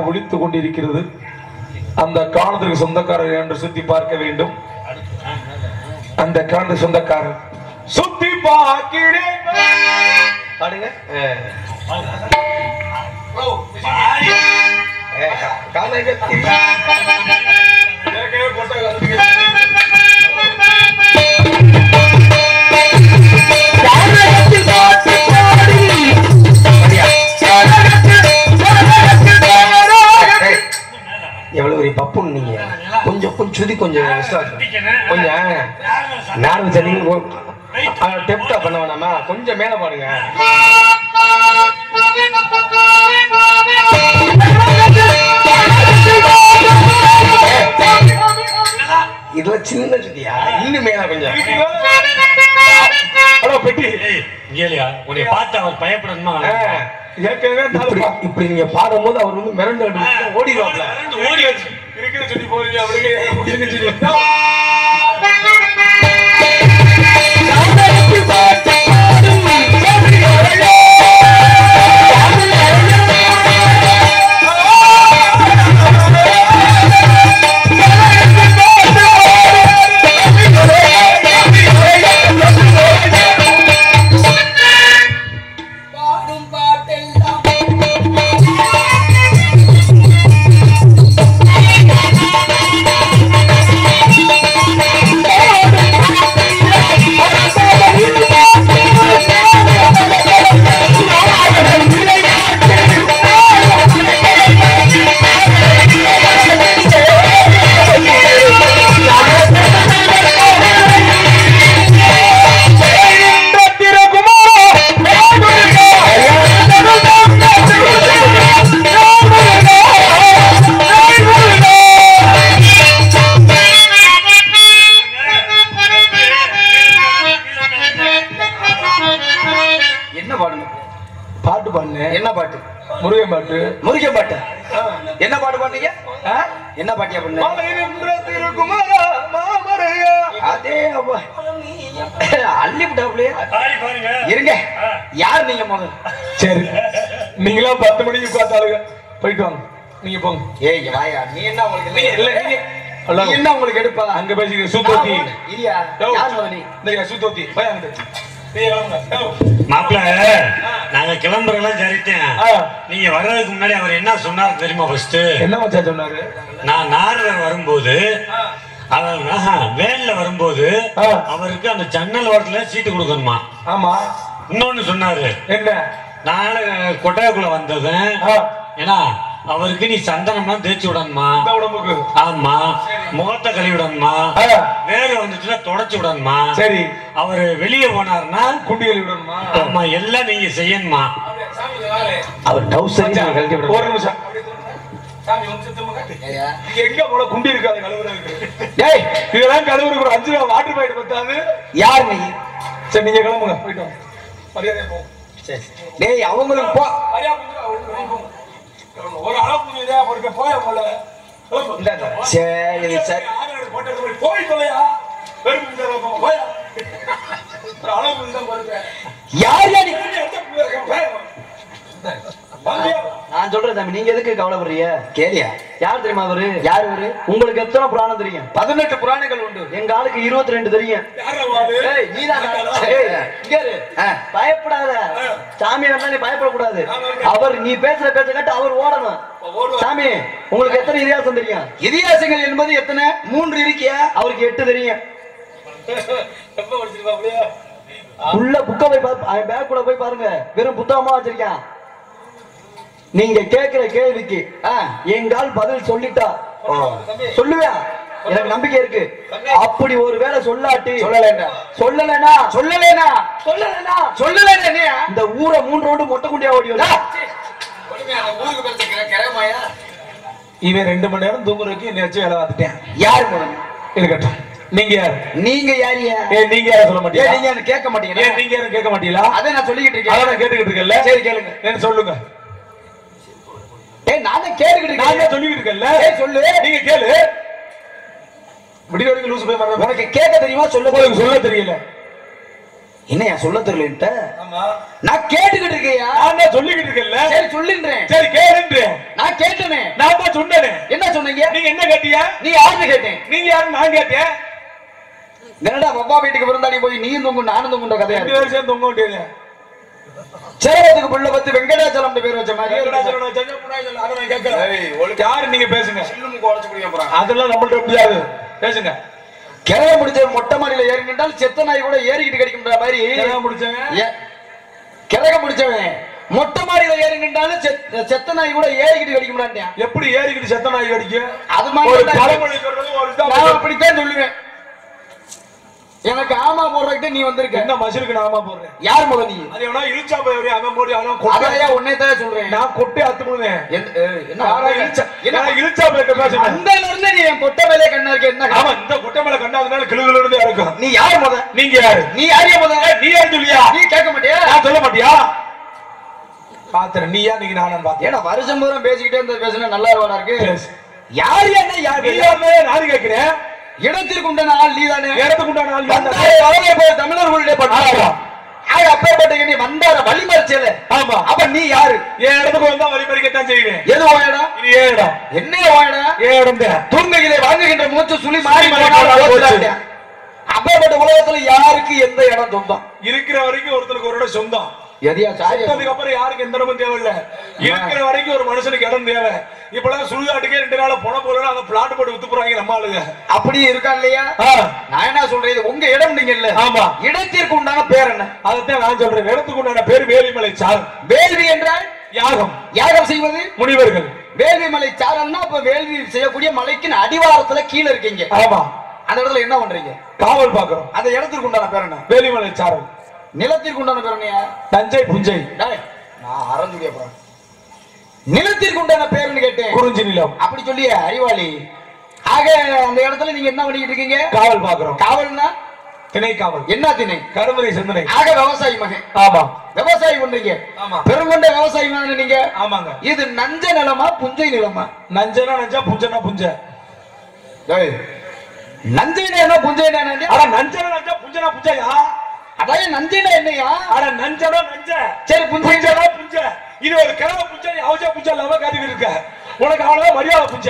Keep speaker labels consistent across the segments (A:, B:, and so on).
A: ஒலித்துக் கொண்டிருக்கிறது. அந்த காலத்துக்கு சொந்தக்காரர் என்று சுத்தி பார்க்க வேண்டும். அந்த காலத்துக்கு சொந்தக்காரர் சுத்தி பார்க்கிறேன்.
B: பாடுங்க. எவ்வளவு ஒரு பப்புன்னு நீங்க கொஞ்சம் கொஞ்சம் கொஞ்சம் கொஞ்சம் நேரம் சரி டெப்டா பண்ண வேணாமா, கொஞ்சம் மேல பாடுங்க. இதுல சின்ன சுத்தியா, இன்னும் மேல கொஞ்சம்
C: பெட்டி உன்னை பார்த்து அவர் பயப்படணுமா?
B: இப்படி நீங்க பாடும் போது அவர் வந்து மிரண்டு ஓடிடுவாப்ல.
C: ஓடி வச்சு இருக்கிற சொல்லி போறீங்க அவருக்கு.
B: பாட்டு பாடுங்க. என்ன பாட்டு?
A: முருகன் பாட்டு.
B: முருகன் பாட்டு. என்ன பாட்டு பாடுறீங்க? என்ன பாட்டியா பண்ண? அதே அள்ளிவிட்டாப்லையே இருங்க. யார் நீங்க முதல்ல?
A: சரி, நீங்களா 10 மணிக்கு உட்கார்ந்தாளுங்க, போயிட்டு வாங்க. நீங்க போங்க.
B: ஏய் வாயா, நீ என்ன உங்களுக்கு
A: இல்ல நீங்க
B: என்ன உங்களுக்கு எடுப்பா?
A: அங்க பேசிக்க சூத்தோத்தி.
B: இல்லையா? யார் முதல்ல?
A: நீ சூத்தோத்தி போய் அங்க.
C: மாப்பிள்ள, நாங்க கிளம்புறதெல்லாம் சரித்தேன். நீங்க வர்றதுக்கு முன்னாடி அவர் என்ன சொன்னாரு தெரியுமா? ஃபர்ஸ்ட்
A: என்ன மச்சான் சொன்னாரு?
C: நான் நாரதர் வரும்போது, வேன்ல வரும்போது அவருக்கு அந்த ஜன்னல் ஓரத்துல சீட்டு கொடுக்கணுமா.
A: ஆமா.
C: இன்னொன்னு சொன்னாரு.
A: என்ன?
C: நாளை கொட்டைக்குள்ள வந்தது. ஏன்னா அவருக்கு நீ சந்தனம்லாம் தேய்ச்சி விடணுமா. ஆமா. முகத்தை கழுவி விடணுமா. வேறு வந்துச்சுன்னா தொடச்சு விடணுமா.
A: சரி.
C: அவரு வெளியே போனாருன்னா
A: குண்டி கழுவி விடணுமா.
C: ஆமா, எல்லாம் நீங்க செய்யணுமா.
B: அவர் டவுசர் கழட்டி விட.
A: ஒரு நிமிஷம். எங்க போல குண்டி இருக்காது கழுவுறதுக்கு. டேய், இதெல்லாம் கழுவுறதுக்கு ஒரு 5 ரூபா வாட்டர் பாயிண்ட் பத்தாது.
B: யார் நீ?
A: சரி, நீங்க கிளம்புங்க, போயிட்டோம். மரியாதையா போ.
B: சரி. டேய், அவங்களுக்கு போ.
A: ஒரு அளவுக்கு இதே போறக்க போய போல.
B: சரி சரி.
A: போய் தொலையா. போய். ஒரு அளவுக்கு தான் போறக்க.
B: யார் யார் நான் சொல்றேன் தம்பி, நீங்க எதுக்கு கவலைப்படுறீங்க? கேளியா? யார் தெரியுமா அவரு? யார் அவரு? உங்களுக்கு எத்தனை புராணம் தெரியும்? 18 புராணங்கள் உண்டு. எங்க ஆளுக்கு 22 தெரியும். பயப்படாத சாமி, வேணா நீ பயப்படக்கூடாது. அவர் நீ பேசுற பேச்ச கேட்டு அவர் ஓடணும். சாமி, உங்களுக்கு எத்தனை இதிகாசம் தெரியும்? இதிகாசங்கள் என்பது எத்தனை? 3 இருக்கியா? அவருக்கு 8 தெரியும். உள்ள புக்க போய் பேக் கூட போய் பாருங்க, வெறும் புத்தகமா வச்சிருக்கேன். நீங்க கேக்குற கேள்விக்கு எங்கால் பதில் சொல்லிட்டா சொல்லுவேன், எனக்கு நம்பிக்கை இருக்கு. அப்படி ஒரு வேளை சொல்லாட்டி சொல்லலைனா இந்த ஊரை 3 ரவுண்டு மொட்டை குண்டியா ஓடி
A: இவன் 2 மணி நேரம் தூங்குறதுக்கு என்ன வச்சு வேலை பார்த்துட்டேன்.
B: யாரு மூலம்
A: இருக்கட்டும். நீங்க யார்?
B: நீங்க யாரியா?
A: நீங்க யார சொல்ல மாட்டீங்க?
B: நீங்க கேட்க மாட்டீங்க.
A: நீங்க யாரும் கேட்க மாட்டீங்களா?
B: அதை நான் சொல்லிக்கிட்டு இருக்கேன்.
A: அதான் கேட்டுக்கிட்டு இருக்கேன்ல.
B: சரி கேளுங்க.
A: என்ன சொல்லுங்க.
B: நானே கேட்டுக்கிட்டு
A: நான் சொல்லிக்கிட்டு இருக்கேன்ல.
B: சொல்லு.
A: நீங்க கேளு. விடிய வரைக்கும் லூசு போய் மாட்டேன்.
B: உனக்கு கேட்க தெரியுமா? சொல்ல.
A: உங்களுக்கு சொல்ல தெரியல.
B: என்னையா சொல்ல தெரியலன்ட்ட?
A: ஆமா
B: நான் கேட்டுக்கிட்டு இருக்கேயா.
A: நான் தான் சொல்லிக்கிட்டு இருக்கேன்ல.
B: சரி சொல்லின்றேன்.
A: சரி கேளுன்றேன்.
B: நான் கேட்டனே.
A: நான் தான் சொன்னேனே.
B: என்ன சொன்னீங்க?
A: நீங்க என்ன கேட்டியா?
B: நீ யாருன்னு கேட்டேன்.
A: நீங்க யாரு நான் கேட்டேன்.
B: என்னடா அப்பா வீட்டுக்கு விருந்தாளி போய் நீயும் தொங்கு நானும் தொங்குன்ற கதையா?
A: 2 பேரும் சேர்ந்து தொங்க வேண்டியது.
B: சேரத்துக்கு புள்ள பத்தி வெங்கடாச்சலம் பேர் வச்ச மாதிரி.
A: வெங்கடாச்சலம் வச்சா புனாச்சலம் அத நான் கேட்கல. யாரு நீங்க பேசுங்க.
B: சில்லுமுக்கு உடைச்சு குடிங்க போறா.
A: அதெல்லாம் நம்மள்ட்ட முடியாது. பேசுங்க.
B: கிழவ முடிச்ச மொட்டை மாடியில ஏறி நின்றால் செத்த நாய் கூட ஏறிக்கிட்டு கிடைக்கும்ன்ற மாதிரி.
A: கிழவ முடிச்சவன்
B: கிழக முடிச்சவன் மொட்டை மாடியில ஏறி நின்றாலும் செத்த நாய் கூட ஏறிக்கிட்டு கிடைக்கும்டான்டா.
A: எப்படி ஏறிக்கிட்டு செத்த நாய் கடிக்கும்?
B: அது மாதிரி
A: ஒரு பழமொழி சொல்றது ஒரு
B: நான் அப்படித்தான் சொல்லுவேன். எனக்கு ஆமா போடுறதுக்கு நீ வந்திருக்க.
A: என்ன மசிலுக்கு நான் ஆமா போடுறேன்?
B: யார் முத நீ?
A: அது எவனா இழுச்சா போய் அவன் போடி அவன் கொட்டை.
B: அதையா உன்னை தான் சொல்றேன்.
A: நான் கொட்டை அத்துமுவேன்.
B: என்ன
A: யாரா இழுச்சா என்ன இழுச்சா போய் பேசுறேன்.
B: அந்தல இருந்து நீ என் கொட்டை மேலே கண்ணா இருக்க. என்ன
A: ஆமா இந்த கொட்டை மேல கண்ணாதனால கிளுகிளு இருந்து இருக்கும்.
B: நீ யார் முத?
A: நீங்க யாரு?
B: நீ யாரையா முத?
A: நீ யாரு சொல்லியா?
B: நீ கேட்க மாட்டியா?
A: நான் சொல்ல மாட்டியா? பாத்துறேன் நீயா நீங்க நானும் பாத்தேன்.
B: ஏன்னா வருஷம் பூரா பேசிக்கிட்டே இருந்த பேசுனா நல்லா இருவாடா இருக்கு. யார் என்ன யார்?
A: நீ யாருமே நான் கேட்கிறேன்.
B: இடத்திற்கு உண்டான ஆள் நீதானே.
A: இடத்துக்கு உண்டான ஆள் தான்.
B: தமிழர்களுடைய பட்டாளம். அப்பேற்பட்ட நீ வந்தார வழிமறிச்சல.
A: ஆமா
B: அப்ப நீ யாரு?
A: என் இடத்துக்கு வந்தா வழிமறிக்கத்தான் செய்வேன்.
B: எது ஓயடா?
A: இது ஏன் இடம்?
B: என்ன ஓயடா?
A: ஏன் இடம் தான்.
B: தூங்கையிலே வாங்குகின்ற மூச்சு சுழி மாறி மாறி. அப்பேற்பட்ட உலகத்துல யாருக்கு எந்த இடம் சொந்தம்?
A: இருக்கிற வரைக்கும் ஒருத்தருக்கு ஒரு இடம் சொந்தம்.
B: எதையா
A: அதுக்கு அப்புறம் யாருக்கு எந்த இடமும் தேவையில்ல. இருக்கிற வரைக்கும் ஒரு மனுஷனுக்கு இடம் தேவை. இப்பெல்லாம் சுடுகாட்டுக்கே 2 நாள் போன போல அந்த பிளாட் போட்டு வித்து போறாங்க நம்ம ஆளுங்க.
B: அப்படி இருக்கா இல்லையா? நான் என்ன சொல்றேன், உங்க இடம் நீங்க இல்ல.
A: ஆமா
B: இடத்திற்கு உண்டான பேர் என்ன?
A: அதைத்தான் நான் சொல்றேன். இடத்துக்கு உண்டான பேர் வேலிமலை சாரல்.
B: வேள்வி என்றால்
A: யாகம்.
B: யாகம் செய்வது
A: முனிவர்கள்.
B: வேள்வி மலை சாரல்னா அப்ப வேள்வி செய்யக்கூடிய மலைக்கு அடிவாரத்துல கீழே இருக்கீங்க.
A: ஆமா
B: அந்த இடத்துல என்ன பண்றீங்க?
A: காவல் பாக்குறோம்.
B: அந்த இடத்திற்கு உண்டான பேர் என்ன?
A: வேலிமலை சாரல்.
B: நிலத்திற்கு உண்டான பேர் என்ன?
A: தஞ்சை புஞ்சை.
B: நான் அறந்துடிய போறேன். நிலத்திற்கு உண்டான பேருன்னு கேட்டேன்.
A: குறிஞ்சி நிலம்.
B: அப்படி சொல்லிய அறிவாளி. ஆக அந்த இடத்துல நீங்க என்ன பண்ணிட்டு இருக்கீங்க?
A: காவல் பாக்குறோம்.
B: காவல்னா
A: திணை காவல்.
B: என்ன திணை?
A: கருமறை சிந்தனை.
B: ஆக விவசாயி மகன்.
A: ஆமா
B: விவசாயி பண்றீங்க.
A: ஆமா
B: பெருங்கொண்ட விவசாயி தானே நீங்க?
A: ஆமாங்க.
B: இது நஞ்ச நிலமா புஞ்சை நிலமா?
A: நஞ்சனா நஞ்சா புஞ்சனா புஞ்ச.
B: நஞ்சைனா என்ன புஞ்சைனா என்ன?
A: அட நஞ்சனா நஞ்சா புஞ்சனா புஞ்சயா?
B: அதான் நஞ்சைனா என்னையா?
A: அட நஞ்சனா நஞ்ச.
B: சரி புஞ்சைனா
A: புஞ்ச. இது ஒரு கிழவ புஞ்ச. நீ அவஜா புஞ்ச இல்லாம காட்டிட்டு இருக்க. உனக்கு அவ்வளவு மரியாதை புஞ்ச.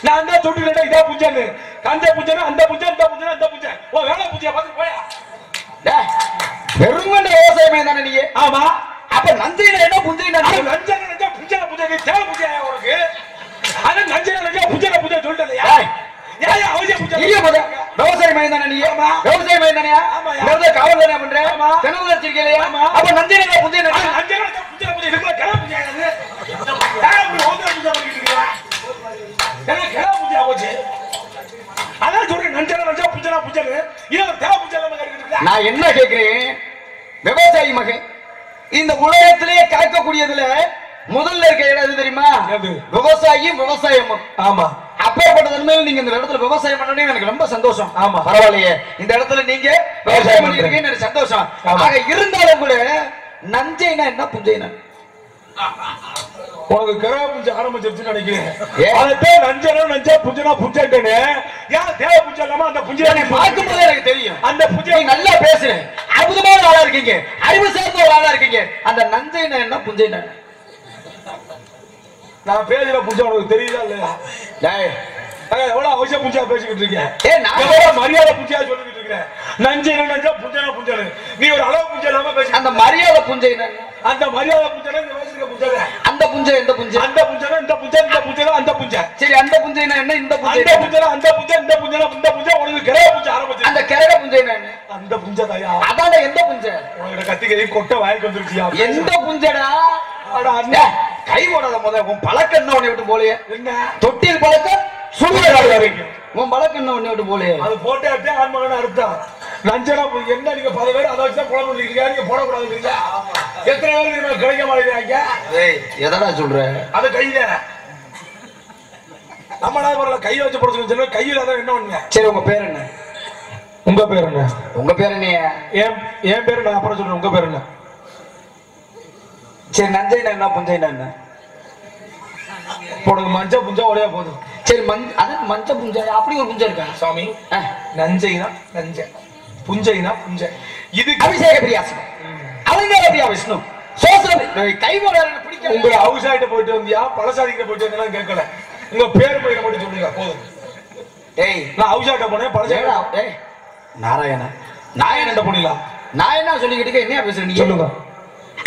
A: நான் தான் சொல்லிட்டேன் இதா புஞ்சன்னு. கஞ்ச புஞ்சனா அந்த புஞ்ச இந்த புஞ்சனா இந்த புஞ்ச. ஓ வேலை புஞ்ச பாத்து போயா.
B: பெருங்கொண்ட விவசாயி தானே நீங்க?
A: ஆமா.
B: அப்ப நஞ்சைனா என்ன புஞ்சைனா?
A: நஞ்சனா நஞ்சா புஞ்சனா புஞ்ச. நீ தேவை புஞ்சயா உனக்கு? அத நஞ்சனா நஞ்சா புஞ்சனா புஞ்ச சொல்லிட்டலையா? ஏயா அவஜா புஞ்ச.
B: இல்ல போட. விவசாயி மகன் தானே நீங்க? விவசாயி மகன் தானே? ஆமா. காவல் தானே பண்ற? ஆமா. தினமும் வச்சிருக்கீங்களா? ஆமா. அப்ப நஞ்சனா புஞ்சனா
A: நஞ்சனா நஞ்சா புஞ்சனா புஞ்ச. இதுக்குள்ள கிழவ புஞ்ச இது. கிழவ ஓதா புஞ்ச பண்ணிட்டு இருக்கீங்க. என்ன கிழவ புஞ்ச போச்சு? அதான் சொல்றேன் நஞ்சனா நஞ்சா புஞ்சனா புஞ்சன்னு. இது ஒரு தேவை புஞ்ச இல்லாம காட்டிட்டு இருக்க.
B: நான் என்ன கேக்குறேன், விவசாயி மகன் இந்த உலகத்திலே காக்கக்கூடியதுல முதல்ல இருக்க இடம் எது தெரியுமா? விவசாயியும் விவசாயமும்.
A: ஆமா.
B: அப்பேற்பட்ட தன்மையில் நீங்க இந்த இடத்துல விவசாயம் பண்ணனே எனக்கு ரொம்ப சந்தோஷம்.
A: ஆமா
B: பரவாயில்லையே, இந்த இடத்துல நீங்க விவசாயம் பண்ணிருக்கீங்கன்னு எனக்கு சந்தோஷம். ஆக இருந்தாலும் கூட நஞ்சைனா என்ன புஞ்சைனா?
A: உனக்கு கிழவ புஞ்ச ஆரம்பிச்சிருச்சுன்னு நினைக்கிறேன். அதான் நஞ்சனா நஞ்சா புஞ்சனா புஞ்சட்டேனே. ஏன் தேவை புஞ்ச இல்லாம அந்த புஞ்சை
B: பார்க்கும்போது எனக்கு தெரியும்.
A: அந்த புஞ்சை
B: நல்லா பேசுறேன், அற்புதமான ஆளா இருக்கீங்க, அறிவு சார்ந்த ஒரு ஆளா இருக்கீங்க. அந்த நஞ்சைனா என்ன புஞ்சைனா?
A: நான் பேசுற புஞ்சா உனக்கு தெரியுதா இல்லையா? எவ்வளவு அவசியம் புஞ்சா பேசிக்கிட்டு இருக்கேன். மரியாதை புஞ்சா சொல்லிக்கிட்டு இருக்கேன். நஞ்சனா நஞ்சா புஞ்சனா புஞ்சனு. நீ ஒரு அளவு புஞ்ச இல்லாம பேசி.
B: அந்த மரியாதை புஞ்சைனா? அந்த
A: மரியாதை புஞ்சனா இந்த வயசுக்கு புஞ்சல.
B: அந்த புஞ்சை எந்த புஞ்சை?
A: அந்த புஞ்சனா இந்த புஞ்ச இந்த புஞ்சனா அந்த புஞ்ச.
B: சரி அந்த புஞ்சைனா என்ன? இந்த புஞ்சை.
A: அந்த புஞ்சனா அந்த புஞ்ச இந்த புஞ்சனா இந்த புஞ்ச. உனக்கு கிரக புஞ்ச ஆரம்பிச்சு.
B: அந்த கிரக புஞ்சைனா என்ன?
A: அந்த புஞ்ச தாயா.
B: அதான எந்த புஞ்சை?
A: உனக்கு கத்திக்கறி கொட்டை வாய்க்கு வந்துருச்சியா?
B: எந்த புஞ்சடா?
A: அட அண்ணா
B: கை போடாத முத. உன் பழக்கம் என்ன உன்னை விட்டு போலையே?
A: என்ன
B: தொட்டில் பழக்கம் சுடுகாடு வரைக்கும். உன் பழக்கம் என்ன உன்னை விட்டு போலையே?
A: அது போட்டே ஆன்மகன் அர்த்தம். நஞ்சனா என்ன நீங்க 10 பேர் அதை வச்சுதான் புலம்பு இருக்கீங்க. நீங்க போடக்கூடாது. எத்தனை பேருக்கு கிடைக்க மாட்டேங்கிறாங்க.
B: எதடா சொல்ற? அது கையில
A: நம்ம கையை வச்சு போட சொல்லி கையில அதான் என்ன பண்ணுங்க.
B: சரி உங்க பேர் என்ன?
A: உங்க பேர் என்ன?
B: உங்க பேர் என்ன?
A: என் பேரு நான் அப்புறம் சொல்றேன். உங்க பேர் என்ன?
B: சரி நஞ்சைனா என்ன புஞ்சைனா என்ன?
A: உனக்கு மஞ்ச புஞ்சா ஒரே போதும்.
B: சரி அதான் மஞ்ச புஞ்சை. அப்படி ஒரு புஞ்சை இருக்கா
A: சாமி? நஞ்சைனா நஞ்ச, புஞ்சைனா புஞ்ச. இது
B: அபிஷேக பிரியா சிவன் அலங்கார பிரியா விஷ்ணு சோசனம் கைமோட பிடிக்க
A: உங்க ஹவுஸ் ஆயிட்ட போயிட்டு வந்தியா பழசாதிக்கிட்ட போயிட்டு வந்தா கேட்கல உங்க பேர் போய் மட்டும் சொல்லுங்க போதும்.
B: ஏய்
A: நான் ஹவுஸ் ஆயிட்ட போனேன் பழசாயிட்ட.
B: ஏய் நாராயணா
A: நாயன்ட்ட போனீங்களா?
B: நான் என்ன சொல்லிக்கிட்டு என்ன பேசுறேன் நீ
A: சொல்லுங்க.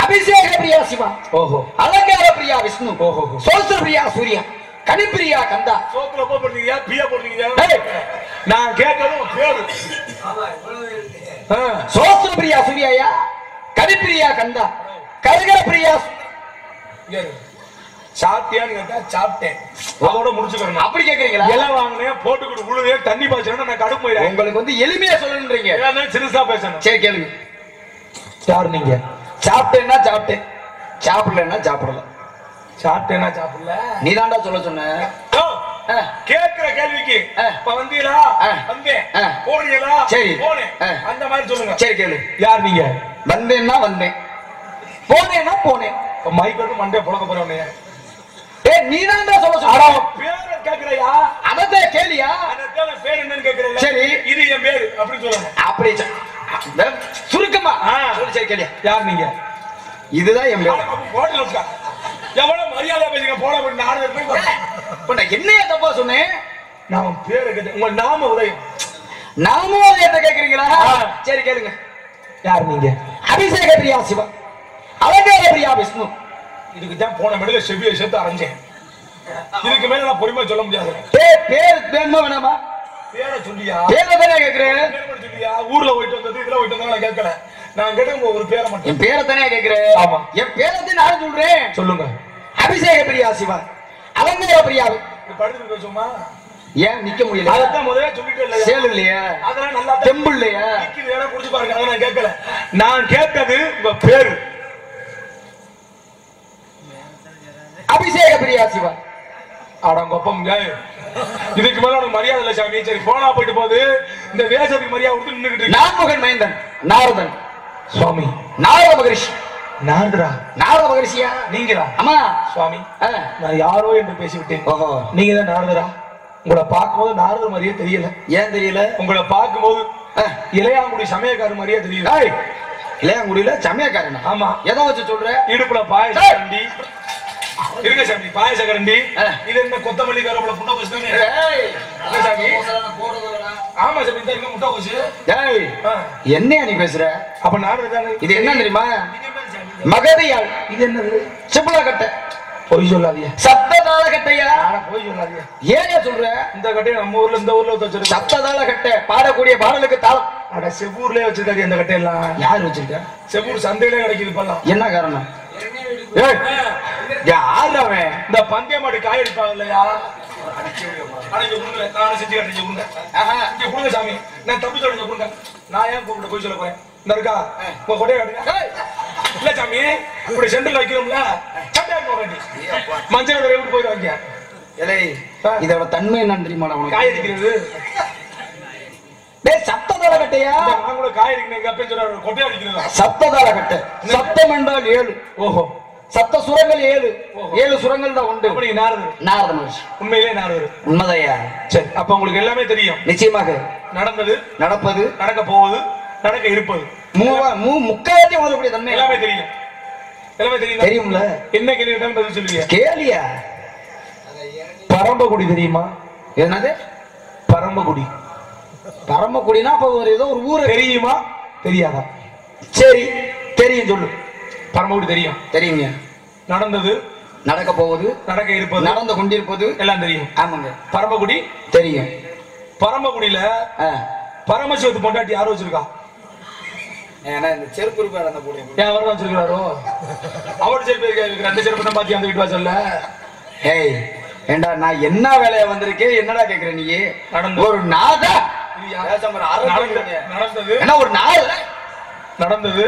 B: அபிஷேக பிரியா சிவா
A: ஓஹோ
B: அலங்கார பிரியா விஷ்ணு
A: ஓஹோ
B: சோசன பிரியா சூர்யா கனிப்பிரியா கந்தா
A: சோத்துல போடுறீங்க பியா போடுறீங்க.
B: ஏய்
A: நான் கேட்கறது பேரு
B: சோசன பிரியா சூர்யாயா கனிப்பிரியா கந்தா கரகர பிரியா
A: சாப்பிட்டியான்னு கேட்டா சாப்பிட்டேன் அதோட முடிச்சுக்கிறேன்.
B: அப்படி கேக்குறீங்களா?
A: எல்லாம் வாங்கினேன் போட்டுக்கிட்டு உழுதே தண்ணி பாய்ச்சா நான் கடுப்பு போயிடுறேன்.
B: உங்களுக்கு வந்து எளிமையா சொல்லணும்ன்றீங்க.
A: சிறுசா பேசணும்.
B: சரி கேளுங்க.
A: யாரு நீங்க?
B: சாப்பிட்டேன்னா சாப்பிட்டேன், சாப்பிடலன்னா சாப்பிடல.
A: சாப்பிட்டேன்னா சாப்பிடல
B: நீ தாண்டா சொல்ல சொன்ன.
A: கேட்கிற கேள்விக்கு இப்ப வந்தீங்களா வந்தேன் போனீங்களா
B: சரி
A: போனேன் அந்த மாதிரி சொல்லுங்க.
B: சரி கேளு.
A: யார் நீங்க?
B: வந்தேன்னா வந்தேன், போனேன்னா போனேன்.
A: மைக் வந்து மண்டே புழக்க போறவனே.
B: ஏய் நீ தாண்டா சொல்ல சொன்ன.
A: பேரை கேக்குறியா?
B: அதே கேளியா?
A: அதனால பேர் என்னன்னு கேக்குறீங்க.
B: சரி
A: இது என் பேரு அப்படி சொல்லணும்.
B: அப்படி சுருக்கமா சொல்லு. சரி கேளியா?
A: யார் நீங்க?
B: இதுதான் என் பேரு.
A: ஹோட்டல் வச்சா எவ்வளவு மரியாதை பேசுங்க போட போய் 4 பேர்
B: இப்ப நான் என்னைய தப்பா சொன்னேன்?
A: நான் பேரை கேட்டேன். உங்க நாம உதயம்.
B: நாமும் என்ன கேக்குறீங்களா? சரி கேளுங்க.
A: யார் நீங்க?
B: அபிஷேக பிரியா சிவா அலங்கார பிரியா விஷ்ணு.
A: இதுக்கு தான் போன மெடல செவியை சேர்த்து அரைஞ்சேன். இதுக்கு மேல நான் பொறுமையா சொல்ல முடியாது.
B: பேர் வேணுமா வேணாமா?
A: பேரை சொல்லியா?
B: பேரை தானே கேக்குறேன்.
A: சொல்லியா? ஊர்ல போயிட்டு வந்தது இதுல போயிட்டு வந்தா கேட்கல. நான் கேட்ட ஒரு பேரை மட்டும்.
B: என் பேரை தானே கேக்குறேன்.
A: ஆமா
B: என் பேரை தான் நான் சொல்றேன்.
A: சொல்லுங்க.
B: அபிஷேக பிரியா சிவா அலங்கார பிரியா.
A: படுத்து பேசுமா?
B: ஏன் நிக்க முடியல?
A: அதான் முதல்ல சொல்லிட்டே இல்லையா?
B: சேல் இல்லையா?
A: அதெல்லாம் நல்லா
B: தெம்பு இல்லையா?
A: நிக்குது ஏன்னா குடிச்சு பாருங்க. அத நான் கேட்கல. நான் கேட்டது உங்க பேரு.
B: அபிஷேக பிரியா சிவா.
A: அடங்கொப்பம் இதுக்கு மேல உனக்கு மரியாதை இல்ல சாமி. சரி போனா போயிட்டு போகுது. இந்த வேசத்துக்கு மரியாதை கொடுத்து நின்றுகிட்டு இருக்கு.
B: நான்முகன் மைந்தன் நாரதன்
A: சுவாமி.
B: நாரத மகரிஷி.
A: நாரதரா?
B: நாரத மகரிஷியா
A: நீங்களா?
B: ஆமா
A: சுவாமி. நான் யாரோ என்று பேசிவிட்டேன்.
B: ஓஹோ
A: நீங்க தான் நாரதரா? உங்களை பார்க்கும்போது நாரதர் மாதிரியே தெரியல.
B: ஏன் தெரியல?
A: உங்களை பார்க்கும்போது இளையாங்குடி சமயக்காரர் மாதிரியே தெரியல.
B: இளையாங்குடியில சமயக்காரனா?
A: ஆமா.
B: எதை வச்சு சொல்ற?
A: இடுப்புல பாயச கரண்டி இருங்க சாமி. பாயச கரண்டி இது என்ன கொத்தமல்லி கருவேப்பிலை புண்ண கோசு சாமி? ஆமா சாமி. இந்த இருக்க முட்டை கோசு.
B: என்ன நீ பேசுற?
A: அப்ப நாரதர் தானே.
B: இது என்ன தெரியுமா? மகதியாள்.
A: இது என்னது?
B: சிப்பிள கட்டை.
A: பொய் சொல்லாதீங்க.
B: சப்ததாள கட்டையா?
A: பொய் சொல்லாதீங்க.
B: ஏன் சொல்ற?
A: இந்த கட்டையை நம்ம ஊர்ல இந்த ஊர்ல வச்சிருக்கோம்.
B: சப்ததாள கட்டை பாடக்கூடிய பாடலுக்கு தாளம்.
A: அட செவ்வூர்லயே வச்சிருக்காரு அந்த கட்டையெல்லாம்.
B: யார் வச்சிருக்கா?
A: செவ்வூர் சந்தையிலே கிடைக்குது இப்பெல்லாம்.
B: என்ன காரணம்? யாரவன்?
A: இந்த பந்தய மாடு காய அடிப்பாங்க இல்லையா? செஞ்சு கொடுங்க சாமி. நான் தப்பி சொல்லுங்க கொடுங்க. நான் ஏன் கூப்பிட்டு போய் சொல்ல போறேன்? இந்த இருக்கா உங்க கொடையை இல்ல சாமி. இப்படி சென்டர்ல வைக்கிறோம்ல மஞ்சள் விட்டு போயிடுவாங்க.
B: இதோட தன்மை என்னன்னு தெரியுமா?
A: காய அடிக்கிறது
B: சப்ததாள கட்டையா?
A: நான் கூட காய அடிக்கிறேன். கொட்டையை அடிக்கிறது
B: சப்ததாள கட்டை. சப்தம் என்றால் 7.
A: ஓஹோ.
B: சப்த சுரங்கள் 7. 7 சுரங்கள் தான் உண்டு.
A: அப்படி நாரதர்.
B: நாரத மகரிஷி.
A: உண்மையிலே நாரதர்.
B: உண்மைதையா?
A: சரி அப்ப உங்களுக்கு எல்லாமே தெரியும்.
B: நிச்சயமாக.
A: நடந்தது,
B: நடப்பது,
A: நடக்க போவது, நடக்க இருப்பது,
B: முக்காலத்தையும் உணரக்கூடிய தன்மை
A: எல்லாமே தெரியும். எல்லாமே தெரியும்.
B: தெரியும்ல.
A: என்ன கேள்வி பதில் சொல்லுவீங்க?
B: கேளியா?
A: பரம்பக்குடி தெரியுமா?
B: என்னது
A: பரம்பக்குடி?
B: பரம்பக்குடினா அப்ப ஒரு ஏதோ ஒரு ஊர்
A: தெரியுமா தெரியாதா?
B: சரி தெரியும் சொல்லு.
A: பரம்பக்குடி தெரியும்.
B: தெரியுங்க.
A: நடந்தது,
B: நடக்க போவது,
A: நடக்க இருப்பது,
B: நடந்து கொண்டிருப்பது எல்லாம்
A: தெரியும்.
B: ஆமாங்க.
A: பரம்பக்குடி
B: தெரியும்.
A: பரம்பக்குடியில பரமசிவத்து பொண்டாட்டி யாரும் வச்சிருக்கா?
B: ஏன்னா இந்த செருப்பு இருப்பாரு அந்த போடு.
A: ஏன் அவர் வச்சிருக்காரோ? அவர் செருப்பு அந்த செருப்பு தான் பாத்தி அந்த வீட்டு வாசல்ல.
B: ஏய் ஏண்டா நான் என்ன வேலையா வந்திருக்கேன்? என்னடா கேக்குற நீ?
A: நடந்து
B: ஒரு நாதா
A: நடந்தது
B: என்ன ஒரு நாள்
A: நடந்தது,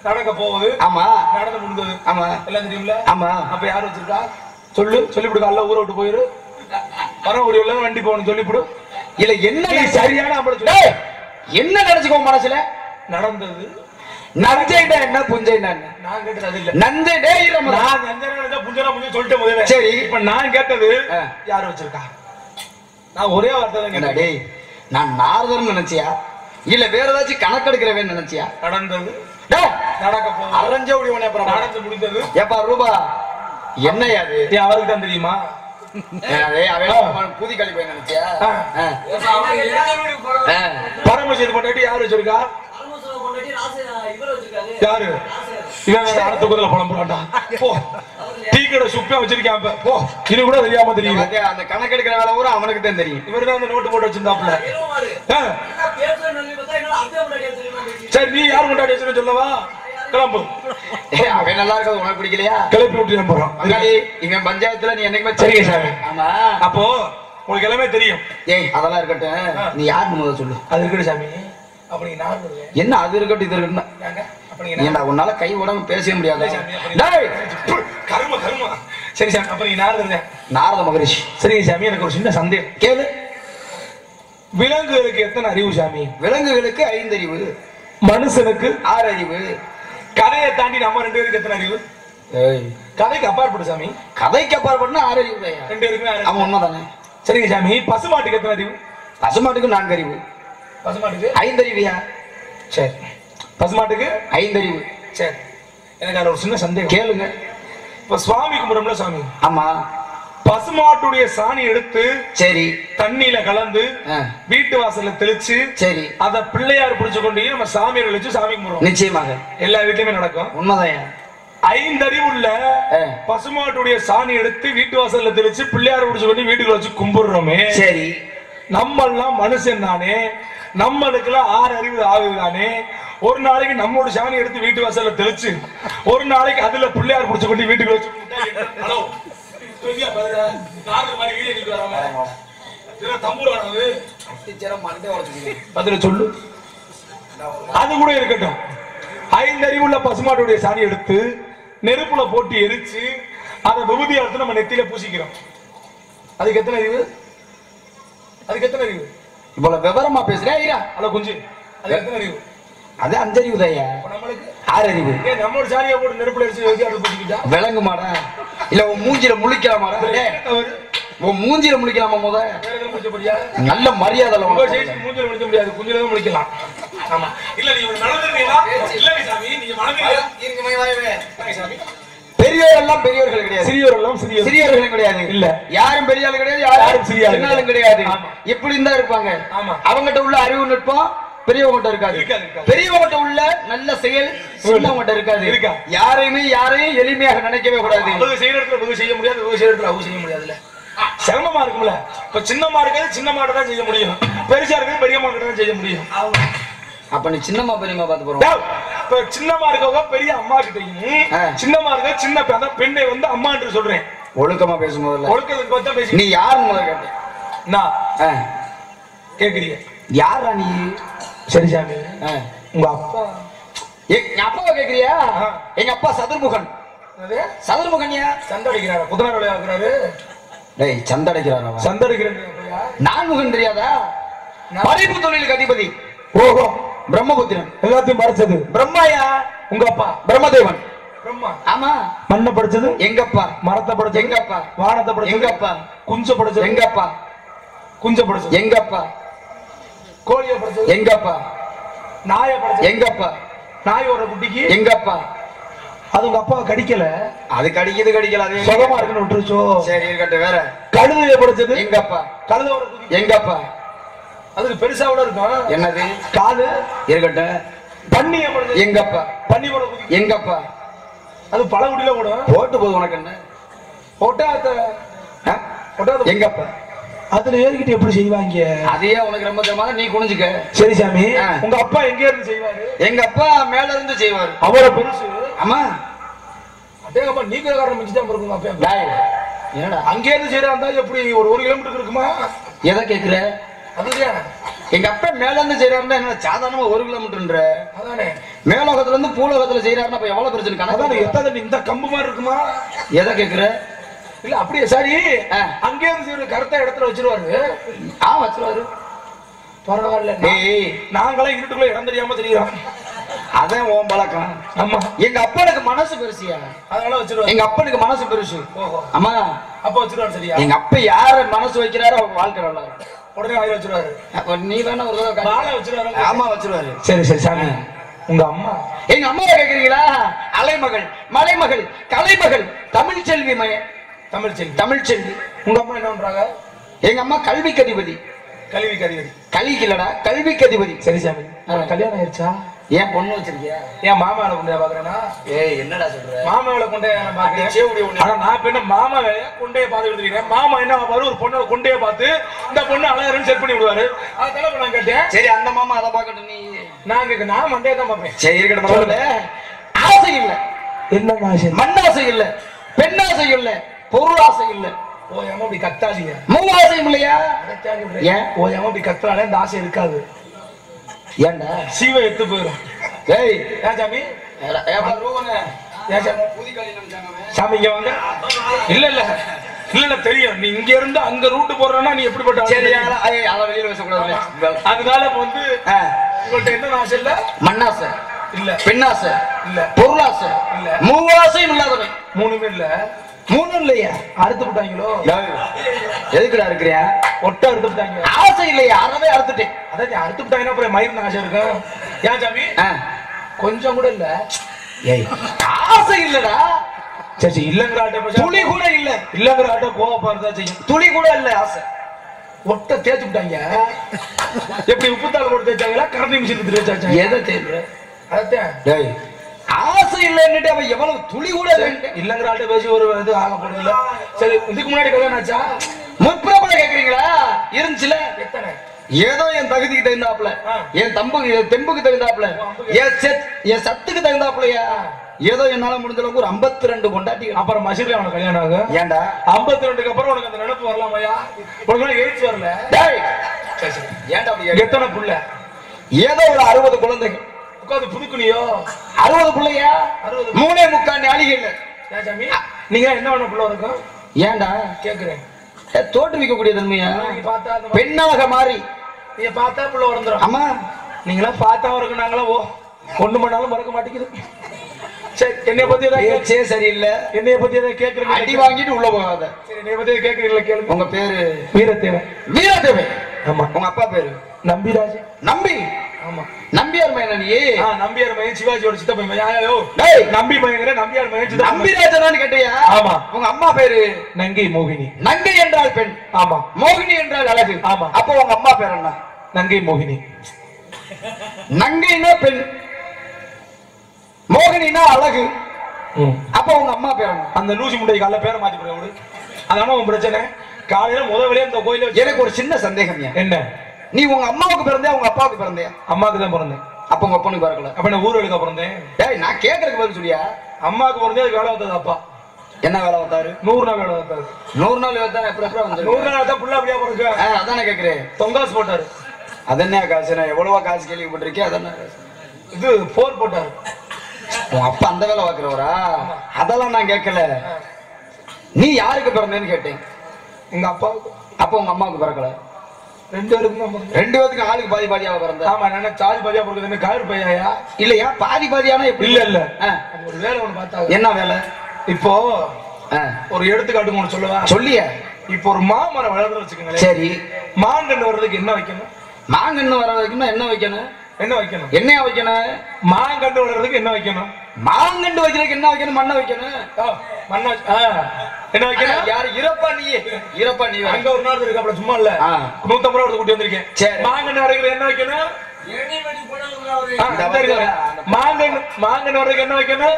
A: நடக்க போகுது,
B: ஆமா,
A: நடந்து முடிந்தது,
B: ஆமா,
A: எல்லாம் தெரியும்ல.
B: ஆமா.
A: அப்ப யார் வச்சிருக்கா? சொல்லு. சொல்லிவிடு. காலைல ஊரை விட்டு போயிரு. பரமக்குடி உள்ள வண்டி போகணும் சொல்லிவிடு.
B: இல்ல என்ன
A: சரியான
B: என்ன நினைச்சுக்கோ மனசுல?
A: நடந்தது.
B: நஞ்சைடா என்ன புஞ்சைடா?
A: நான் கேட்டது அது இல்ல.
B: நஞ்சை டேய் நம்ம
A: நான் நஞ்சைடா புஞ்சனா புஞ்ச சொல்லிட்டேன் முதல்ல.
B: சரி
A: இப்ப நான் கேட்டது யார் வச்சிருக்கா? நான் ஒரே வார்த்தை தான் கேட்டேன்.
B: டேய் நான் நாரதர்னு நினைச்சியா? இல்ல வேற ஏதாச்சும் கணக்கெடுக்கிறவன் நினைச்சியா?
A: நடந்தது
B: நடக்க போகுது அரைஞ்ச முடியும் அப்புறம்
A: நடந்து முடிந்தது.
B: ஏப்பா ரூபா என்னையா அது?
A: அவருக்கு தான் தெரியுமா?
B: புதி கழி போய் நினைச்சியா?
A: பரமசிவன் பொண்டாட்டி யாரு வச்சிருக்கா? யாரு? இவன் அடுத்த குதிரை புலம்புறான்டா. போ டீ கடை சுப்பா வச்சிருக்கான். போ இது கூட தெரியாம தெரியும்.
B: அந்த கணக்கெடுக்கிற வேலை கூட அவனுக்கு தான் தெரியும்.
A: இவரு தான் அந்த நோட்டு போட்டு வச்சிருந்தாப்புல. சரி நீ யார் கொண்டாடி வச்சு சொல்லவா? கிளம்பு.
B: அவன் நல்லா இருக்காது உனக்கு பிடிக்கலையா?
A: கிளப்பி விட்டு போறோம்.
B: இவன் பஞ்சாயத்துல நீ என்னைக்குமே
A: சரிங்க சார்.
B: ஆமா
A: அப்போ உங்களுக்கு எல்லாமே தெரியும்.
B: ஏய் அதெல்லாம் இருக்கட்டும், நீ யாருன்னு முதல்ல சொல்லு.
A: அது இருக்கட்டும் சாமி. அப்ப நீங்க நான்
B: என்ன அது இருக்கட்டும் இது இருக்கட்டும். ஏன்டா உன்னால கை உடம்பு பேசவே முடியாது.
A: கரும கரும. சரி சாமி அப்ப நீங்க நாரத
B: நாரத மகரிஷி.
A: சரிங்க சாமி எனக்கு ஒரு சின்ன சந்தேகம்.
B: கேளு.
A: விலங்குகளுக்கு எத்தனை அறிவு சாமி?
B: விலங்குகளுக்கு 5 அறிவு,
A: மனுஷனுக்கு
B: 6 அறிவு.
A: கதையை தாண்டி நம்ம 2 பேருக்கு எத்தனை அறிவு? கதைக்கு அப்பாற்பட்டு சாமி.
B: கதைக்கு அப்பாற்பட்டு 6 அறிவு தான்.
A: 2 பேருக்குமே
B: அவன் உண்மைதானே.
A: சரிங்க சாமி. பசுமாட்டுக்கு எத்தனை அறிவு?
B: பசுமாட்டுக்கு 4 அறிவு.
A: பசுமாட்டுக்கு
B: 5 அறிவியா?
A: சரி பசுமாட்டுக்கு
B: 5 அறிவு.
A: சரி எனக்கு அதுல ஒரு சின்ன சந்தேகம்.
B: கேளுங்க.
A: இப்ப சுவாமி கும்பிடும்ல சாமி.
B: ஆமா.
A: பசுமாட்டுடைய சாணி எடுத்து
B: சரி
A: தண்ணியில கலந்து வீட்டு வாசல்ல தெளிச்சு
B: சரி
A: அத பிள்ளையார் பிடிச்சு கொண்டு நம்ம சாமியை வச்சு சாமி கும்பிடுவோம்.
B: நிச்சயமாக
A: எல்லா வீட்லயுமே நடக்கும்.
B: உண்மைதான்.
A: 5 அறிவுள்ள பசுமாட்டுடைய சாணி எடுத்து வீட்டு வாசல்ல தெளிச்சு பிள்ளையார் பிடிச்சு கொண்டு வீட்டுக்குள்ள வச்சு கும்பிடுறோமே.
B: சரி
A: நம்ம எல்லாம் மனுஷன் தானே, நம்மளுக்குலாம் 6 அறிவு ஆகுதுதானே. ஒரு நாளைக்கு நம்மளோட சாணி எடுத்து வீட்டு வாசல்ல தெளிச்சு ஒரு நாளைக்கு அதுல பிள்ளையார் பிடிச்சு கொண்டு வீட்டுக்குள்ள வச்சு சொல்லு. அது கூட இருக்கட்டும். 5 அறிவுள்ள பசுமாட்டுடைய சாணி எடுத்து நெருப்புல போட்டு எரிச்சு அதை விபூதி எடுத்து நம்ம நெத்தியில பூசிக்கிறோம். அதுக்கு எத்தனை அறிவு? அதுக்கு எத்தனை அறிவு?
B: இவ்வளவு விவரமா பேசுறேன்.
A: அத கொஞ்சம் அது எத்தனை அறிவு?
B: அது 5 அறிவு தான். நம்மளுக்கு 6 அறிவு.
A: நம்மளோட சாணியை போட்டு நெருப்புல எரிச்சு
B: விளங்கு மாடா இல்ல உன் மூஞ்சில முழிக்கலாமாடா? உன் மூஞ்சில முழிக்கலாமா? முத நல்ல மரியாதை
A: மூஞ்சில முடிக்க முடியாது, குஞ்சில தான் முடிக்கலாம். ஆமா இல்ல நீங்க நடந்துறீங்களா? இல்ல சாமி நீங்க மனதில
B: பெரியவர் எல்லாம் பெரியவர்கள் கிடையாது,
A: சிறியவர் எல்லாம்
B: சிறியவர்கள் கிடையாது. இல்ல யாரும் பெரிய ஆளு கிடையாது, யாரும் சிறிய கிடையாது. எப்படி இருந்தா இருப்பாங்க. அவங்ககிட்ட உள்ள அறிவு நுட்பம் பெரியவங்கிட்ட இருக்காது, பெரியவங்கிட்ட உள்ள நல்ல செயல் சின்னவங்கிட்ட இருக்காது. யாரையுமே யாரையும் எளிமையாக நினைக்கவே கூடாது.
A: செய்யற இடத்துல செய்ய முடியாது, செய்யற இடத்துல அவங்க செய்ய முடியாதுல்ல. சிரமமா இருக்கும்ல. இப்ப சின்னமா இருக்கிறது சின்ன மாட்டை தான் செய்ய முடியும், பெருசா இருக்கிறது பெரிய மாட்டை தான் செய்ய முடியும்.
B: அப்ப நீ சின்னமா பெரியமா பார்த்து போறோம்.
A: இப்ப சின்னமா இருக்கவங்க பெரிய அம்மா கிட்டையும் சின்னமா இருக்க சின்ன பெண்ணை வந்து அம்மா என்று சொல்றேன்.
B: ஒழுக்கமா பேசும்போது
A: ஒழுக்கத்துக்கு பார்த்தா பேசி.
B: நீ யாருன்னு முதல்ல கேட்டேன்.
A: நான் கேக்குறீங்க
B: யாரா நீ?
A: சரி சாமி உங்க அப்பா.
B: எங்க அப்பாவை கேக்குறியா? எங்க அப்பா சதுர்முகன். சதுர்முகன்யா
A: சந்தடிக்கிறாரா? குதிரை விளையாடுறாரு.
B: டேய் சந்தடிக்கிறாரா?
A: சந்தடிக்கிறேன்.
B: நான்முகன் தெரியாதா? படைப்பு தொழிலுக்கு அதிபதி.
A: ஓஹோ
B: பிரம்மபுத்திரன்.
A: எல்லாத்தையும் படைச்சது பிரம்மாயா? உங்க அப்பா
B: பிரம்மதேவன்.
A: பிரம்மா.
B: ஆமா.
A: மண்ணை படைச்சது
B: எங்க அப்பா.
A: மரத்தை படைச்சது
B: எங்க அப்பா.
A: வானத்தை படைச்சது
B: எங்க அப்பா.
A: குஞ்ச படைச்சது
B: எங்க அப்பா.
A: குஞ்ச படைச்சது
B: எங்க அப்பா.
A: கோழியை படைச்சது
B: எங்க அப்பா.
A: நாயை படைச்சது
B: எங்க அப்பா.
A: நாயோட குட்டிக்கு
B: எங்க அப்பா.
A: அது உங்க அப்பா கடிக்கல.
B: அது கடிக்குது கடிக்கல, அது
A: சுகமா இருக்குன்னு விட்டுருச்சோ.
B: சரி இருக்கட்டும். வேற
A: கழுதையை படைச்சது
B: எங்க அப்பா.
A: கழுதையோட குட்டி
B: எங்க அப்பா.
A: அதுக்கு பெருசா கூட இருக்கும்.
B: என்னது?
A: காது.
B: இருக்கட்டும்.
A: பன்னியை படைச்சது
B: எங்க அப்பா.
A: பன்னியோட குட்டி
B: எங்க அப்பா.
A: அது பல குடியில கூட
B: போட்டு போகுது. உனக்கு என்ன
A: ஒட்டாத?
B: எங்க அப்பா.
A: அதுல ஏறிக்கிட்டு எப்படி செய்வாங்க?
B: அதையே உனக்கு ரொம்ப தெரியாம நீ குனிஞ்சுக்க.
A: சரி சாமி உங்க அப்பா எங்க இருந்து செய்வாரு?
B: எங்க அப்பா மேல இருந்து செய்வாரு.
A: அவரை பெருசு.
B: ஆமா.
A: அதே அப்பா நீக்கிற காரணம் மிஞ்சுதான் இருக்குங்க. அப்பா
B: என்னடா
A: அங்கே இருந்து செய்யறா இருந்தா எப்படி ஒரு 1 கிலோமீட்டர் இருக்குமா?
B: எதை கேக்குற?
A: அதுதான்
B: எங்க அப்பா மேல இருந்து செய்யறாருன்னா என்ன சாதாரணமா 1 கிலோமீட்டர்?
A: அதானே.
B: மேலோகத்துல இருந்து பூலோகத்துல செய்யறாருன்னா அப்ப எவ்வளவு பிரச்சனை கணக்கு?
A: எத்தனை இந்த கம்பு மாதிரி இருக்குமா?
B: எதை கேக்குற?
A: இல்ல அப்படியே சரி அங்கே இருந்து கருத்த இடத்துல வச்சிருவாரு.
B: வச்சிருவாரு.
A: பரவாயில்ல. நாங்களாம் இருட்டுக்குள்ள இடம் தெரியாம தெரியுறோம்.
B: அதான் ஓம் பழக்கம்.
A: ஆமா.
B: எங்க அப்பனுக்கு மனசு பெருசியா,
A: அதனால வச்சிருவாரு.
B: எங்க அப்பனுக்கு மனசு பெருசு. ஆமா
A: அப்ப வச்சிருவாரு. சரியா?
B: எங்க அப்பா யார மனசு வைக்கிறாரோ அவங்க வாழ்க்கை நல்லா இருக்கும்.
A: உடனே வாயில வச்சிருவாரு.
B: அப்ப நீ வேணா ஒரு தடவை
A: வாழ வச்சிருவாரு.
B: ஆமா வச்சிருவாரு.
A: சரி சரி சாமி. உங்க அம்மா
B: எங்க அம்மாவை கேக்குறீங்களா? அலைமகள், மலைமகள், கலைமகள், தமிழ் செல்வி மகன். தமிழ் செல்வி.
A: உங்க அம்மா என்ன பண்றாங்க?
B: எங்க அம்மா கல்விக்கு அதிபதி.
A: கல்விக்கு அதிபதி.
B: கல்விக்கு இல்லடா, கல்விக்கு அதிபதி.
A: சரி சாமி. கல்யாணம் ஆயிடுச்சா?
B: ஏன் பொண்ணு வச்சிருக்கியா?
A: ஏன் மாமாவை கொண்டு பாக்குறேன்னா?
B: ஏய் என்னடா சொல்ற?
A: மாமாவை கொண்டு பாக்குறேன். ஆனா நான் இப்ப என்ன மாமா வேலையா கொண்டே பார்த்து எடுத்துக்கிறேன். மாமா என்ன பாரு ஒரு பொண்ணை கொண்டே பார்த்து இந்த பொண்ணு அழகா செட் பண்ணி விடுவாரு. அதனால நான் கேட்டேன்.
B: சரி அந்த மாமா அதை பாக்கட்டும். நீ
A: நான் கேட்க நான் மண்டே தான் பாப்பேன்.
B: சரி இருக்கட்டும். ஆசை இல்ல.
A: என்ன ஆசை?
B: மண்ணாசை இல்ல, பெண்ணாசை இல்ல, பொருளாசை இல்ல.
A: ஓயாம அப்படி கத்தாதீங்க.
B: மூவாசையும் இல்லையா?
A: ஏன் ஓயாம அப்படி கத்துறாலே இந்த ஆசை இருக்காது.
B: ஏன்டா
A: சீவ எடுத்து போயிடும்.
B: ஏய்
A: ஏன் சாமி? சாமி இங்க வாங்க. இல்ல இல்ல இல்ல இல்ல தெரியும். நீ இங்க இருந்து அங்க ரூட் போறனா நீ எப்படிப்பட்ட
B: சரி அத வெளியில பேசக்கூடாது.
A: அதனால வந்து உங்கள்ட்ட என்ன ஆசை இல்ல?
B: மண்ணாசை
A: இல்ல,
B: பெண்ணாசை
A: இல்ல,
B: பொருளாசை
A: இல்ல,
B: மூவாசையும் இல்லாதவன்.
A: மூணுமே இல்ல.
B: மூணும் இல்லையா?
A: அறுத்து விட்டாங்களோ?
B: எதுக்குடா இருக்கிறியா?
A: ஒட்ட அறுத்து விட்டாங்க.
B: ஆசை இல்லையா? அறவே அறுத்துட்டேன்.
A: அதான் அறுத்து விட்டாங்கன்னா அப்புறம் மயிர் ஆசை இருக்கும். ஏன் சாமி? கொஞ்சம் கூட இல்ல.
B: ஏய் ஆசை இல்லடா.
A: சரி சரி இல்லங்கிற
B: துளி கூட இல்ல.
A: இல்லங்கிற ஆட்ட கோவப்படுறதா செய்யும்.
B: துளி கூட இல்ல ஆசை.
A: ஒட்ட தேய்ச்சு விட்டாங்க. எப்படி உப்புத்தாள் போட்டு தேய்ச்சாங்களா கரண்டி மிஷின் தேய்ச்சாங்க?
B: எதை தேய்ச்சு?
A: அதான்
B: டேய் ஆசை இல்லன்னுட்டு அவன் எவ்வளவு துளி கூட
A: இல்லங்கிற ஆட்ட பேசி ஒரு இது ஆக போறதில்ல. சரி இதுக்கு முன்னாடி கல்யாணம் ஆச்சா?
B: முற்பிரபா கேக்குறீங்களா? இருந்துச்சுல.
A: எத்தனை?
B: ஏதோ என் தகுதிக்கு தகுந்தாப்புல, என் தெம்புக்கு தகுந்தாப்புல, என் சத்துக்கு தகுந்தாப்புலையா ஏதோ என்னால முடிஞ்ச அளவுக்கு ஒரு 52 கொண்டாட்டி.
A: அப்புறம் மசூர்ல அவனுக்கு கல்யாணம் ஆகும்.
B: ஏன்டா
A: 52க்கு அப்புறம் உனக்கு அந்த நினைப்பு வரலாமையா? உனக்கு எய்ட்ஸ் வரல?
B: ஏன்டா
A: எத்தனை புள்ள?
B: ஏதோ ஒரு 60 குழந்தைகள்
A: உட்காந்து புதுக்குனியோ?
B: 60 பிள்ளையா? 3.25 நாளிகள்.
A: நீங்க என்ன பண்ண புள்ள இருக்கும்?
B: ஏன்டா
A: கேக்குறேன்.
B: தோற்றுவிக்கக்கூடிய தன்மையா?
A: பார்த்தா
B: பெண்ணாக மாறி
A: நீங்க பார்த்தா புள்ள வந்துடும்.
B: ஆமா
A: நீங்களா பார்த்தா வரைக்கும் நாங்களா ஒண்ணு மணாலும் மறக்க மாட்டேங்குது. சரி என்னைய பத்தி ஏதாவது சரியில்லை. என்னைய பத்தி ஏதாவது கேட்கறீங்க?
B: அடி வாங்கிட்டு உள்ள போகாத.
A: சரி என்னைய பத்தி கேட்கறீங்களா? கேளுங்க.
B: உங்க பேரு
A: வீரத்தேவன்.
B: வீரத்தேவன்.
A: ஆமா.
B: உங்க அப்பா பேரு?
A: நம்பிராஜ்.
B: நம்பி?
A: ஆமா.
B: நம்பியார் மகன் நீ?
A: நம்பியார் மகன் சிவாஜியோட சித்தப்பா மகன்.
B: டேய்
A: நம்பி மகன் நம்பியார் மகன் சித்தப்பா.
B: நம்பிராஜனான்னு கேட்டியா?
A: ஆமா.
B: உங்க அம்மா பேரு?
A: நங்கை மோகினி.
B: நங்கை என்றால் பெண்.
A: ஆமா.
B: மோகினி என்றால் அழகு.
A: ஆமா.
B: அப்போ உங்க அம்மா பேர் என்ன?
A: நங்கை மோகினி.
B: நங்கைனா பெண், மோகினினா அழகு. அப்போ உங்க அம்மா பேர் என்ன?
A: அந்த லூசி முண்டை காலைல பேரை மாத்தி போடு. அதான உன் பிரச்சனை. காலையில முதல்ல இந்த கோயில
B: எனக்கு ஒரு சின்ன சந்தேகம்.
A: என்ன?
B: நீ உங்க அம்மாவுக்கு பிறந்தே உங்க அப்பாவுக்கு பிறந்தே?
A: அம்மாவுக்கு தான் பிறந்தேன்.
B: அப்ப உங்க அப்பனுக்கு பிறக்கல?
A: அப்ப நான் ஊருக்கு பிறந்தேன்.
B: டேய் நான் கேக்குறதுக்கு பதில் சொல்லியா?
A: அம்மாவுக்கு பிறந்தே வேலை வந்தது. அப்பா
B: என்ன வேலை வந்தாரு?
A: 100 நாள் வேலை வந்தாரு.
B: 100 நாள் வேலை எப்படி வந்து?
A: 100 நாள் தான் புள்ள அப்படியே பிறகு.
B: அதானே கேக்குறேன்.
A: தொங்காசு போட்டாரு.
B: அதென்ன காசு? நான் எவ்வளவா காசு கேள்விப்பட்டிருக்கேன். அதென்ன
A: இது 4 போட்டாரு.
B: உன் அப்பா அந்த வேலை பாக்குறவரா? அதெல்லாம் நான் கேட்கல. நீ யாருக்கு பிறந்தேன்னு கேட்டேன்.
A: எங்க அப்பாவுக்கு.
B: அப்ப உங்க அம்மாவுக்கு பிறக்கல?
A: 2 பேருக்கும் தான் பிறந்தேன்.
B: 2 பேருக்கு ஆளுக்கு பாதி பாதியா பிறந்த?
A: ஆமா. நான் சாதி பாதியா பிறகுது. கார் பையா
B: இல்லையா? பாதி பாதியானா எப்படி?
A: இல்ல இல்ல. ஒரு வேலை ஒண்ணு பார்த்தாங்க.
B: என்ன வேலை?
A: இப்போ ஒரு எடுத்துக்காட்டு ஒண்ணு சொல்லுவா.
B: சொல்லிய.
A: இப்போ ஒரு மாமரம் வளர்ந்து வச்சுக்கோங்களேன்.
B: சரி.
A: மாங்கன்று வர்றதுக்கு என்ன வைக்கணும்?
B: மாங்கன்று வர்றதுக்குன்னா என்ன வைக்கணும்?
A: என்ன வைக்கணும்?
B: என்னையா வைக்கணும்?
A: மாங்கன்று வளர்றதுக்கு என்ன வைக்கணும்?
B: மாங்கன்று வைக்கிறதுக்கு என்ன வைக்கணும்? மண்ணை வைக்கணும்.
A: மண்ணா? என்ன வைக்கணும்?
B: யாரு? இரப்பா நீ? இரப்பா நீ
A: அங்க ஒரு நாள் இருக்கு. அப்படி சும்மா இல்ல. 150 ரூபா கூட்டி வந்திருக்கேன்.
B: சரி.
A: மாங்கன்று வரைக்கும் என்ன வைக்கணும்? மாங்கன்று வர்றதுக்கு என்ன வைக்கணும்?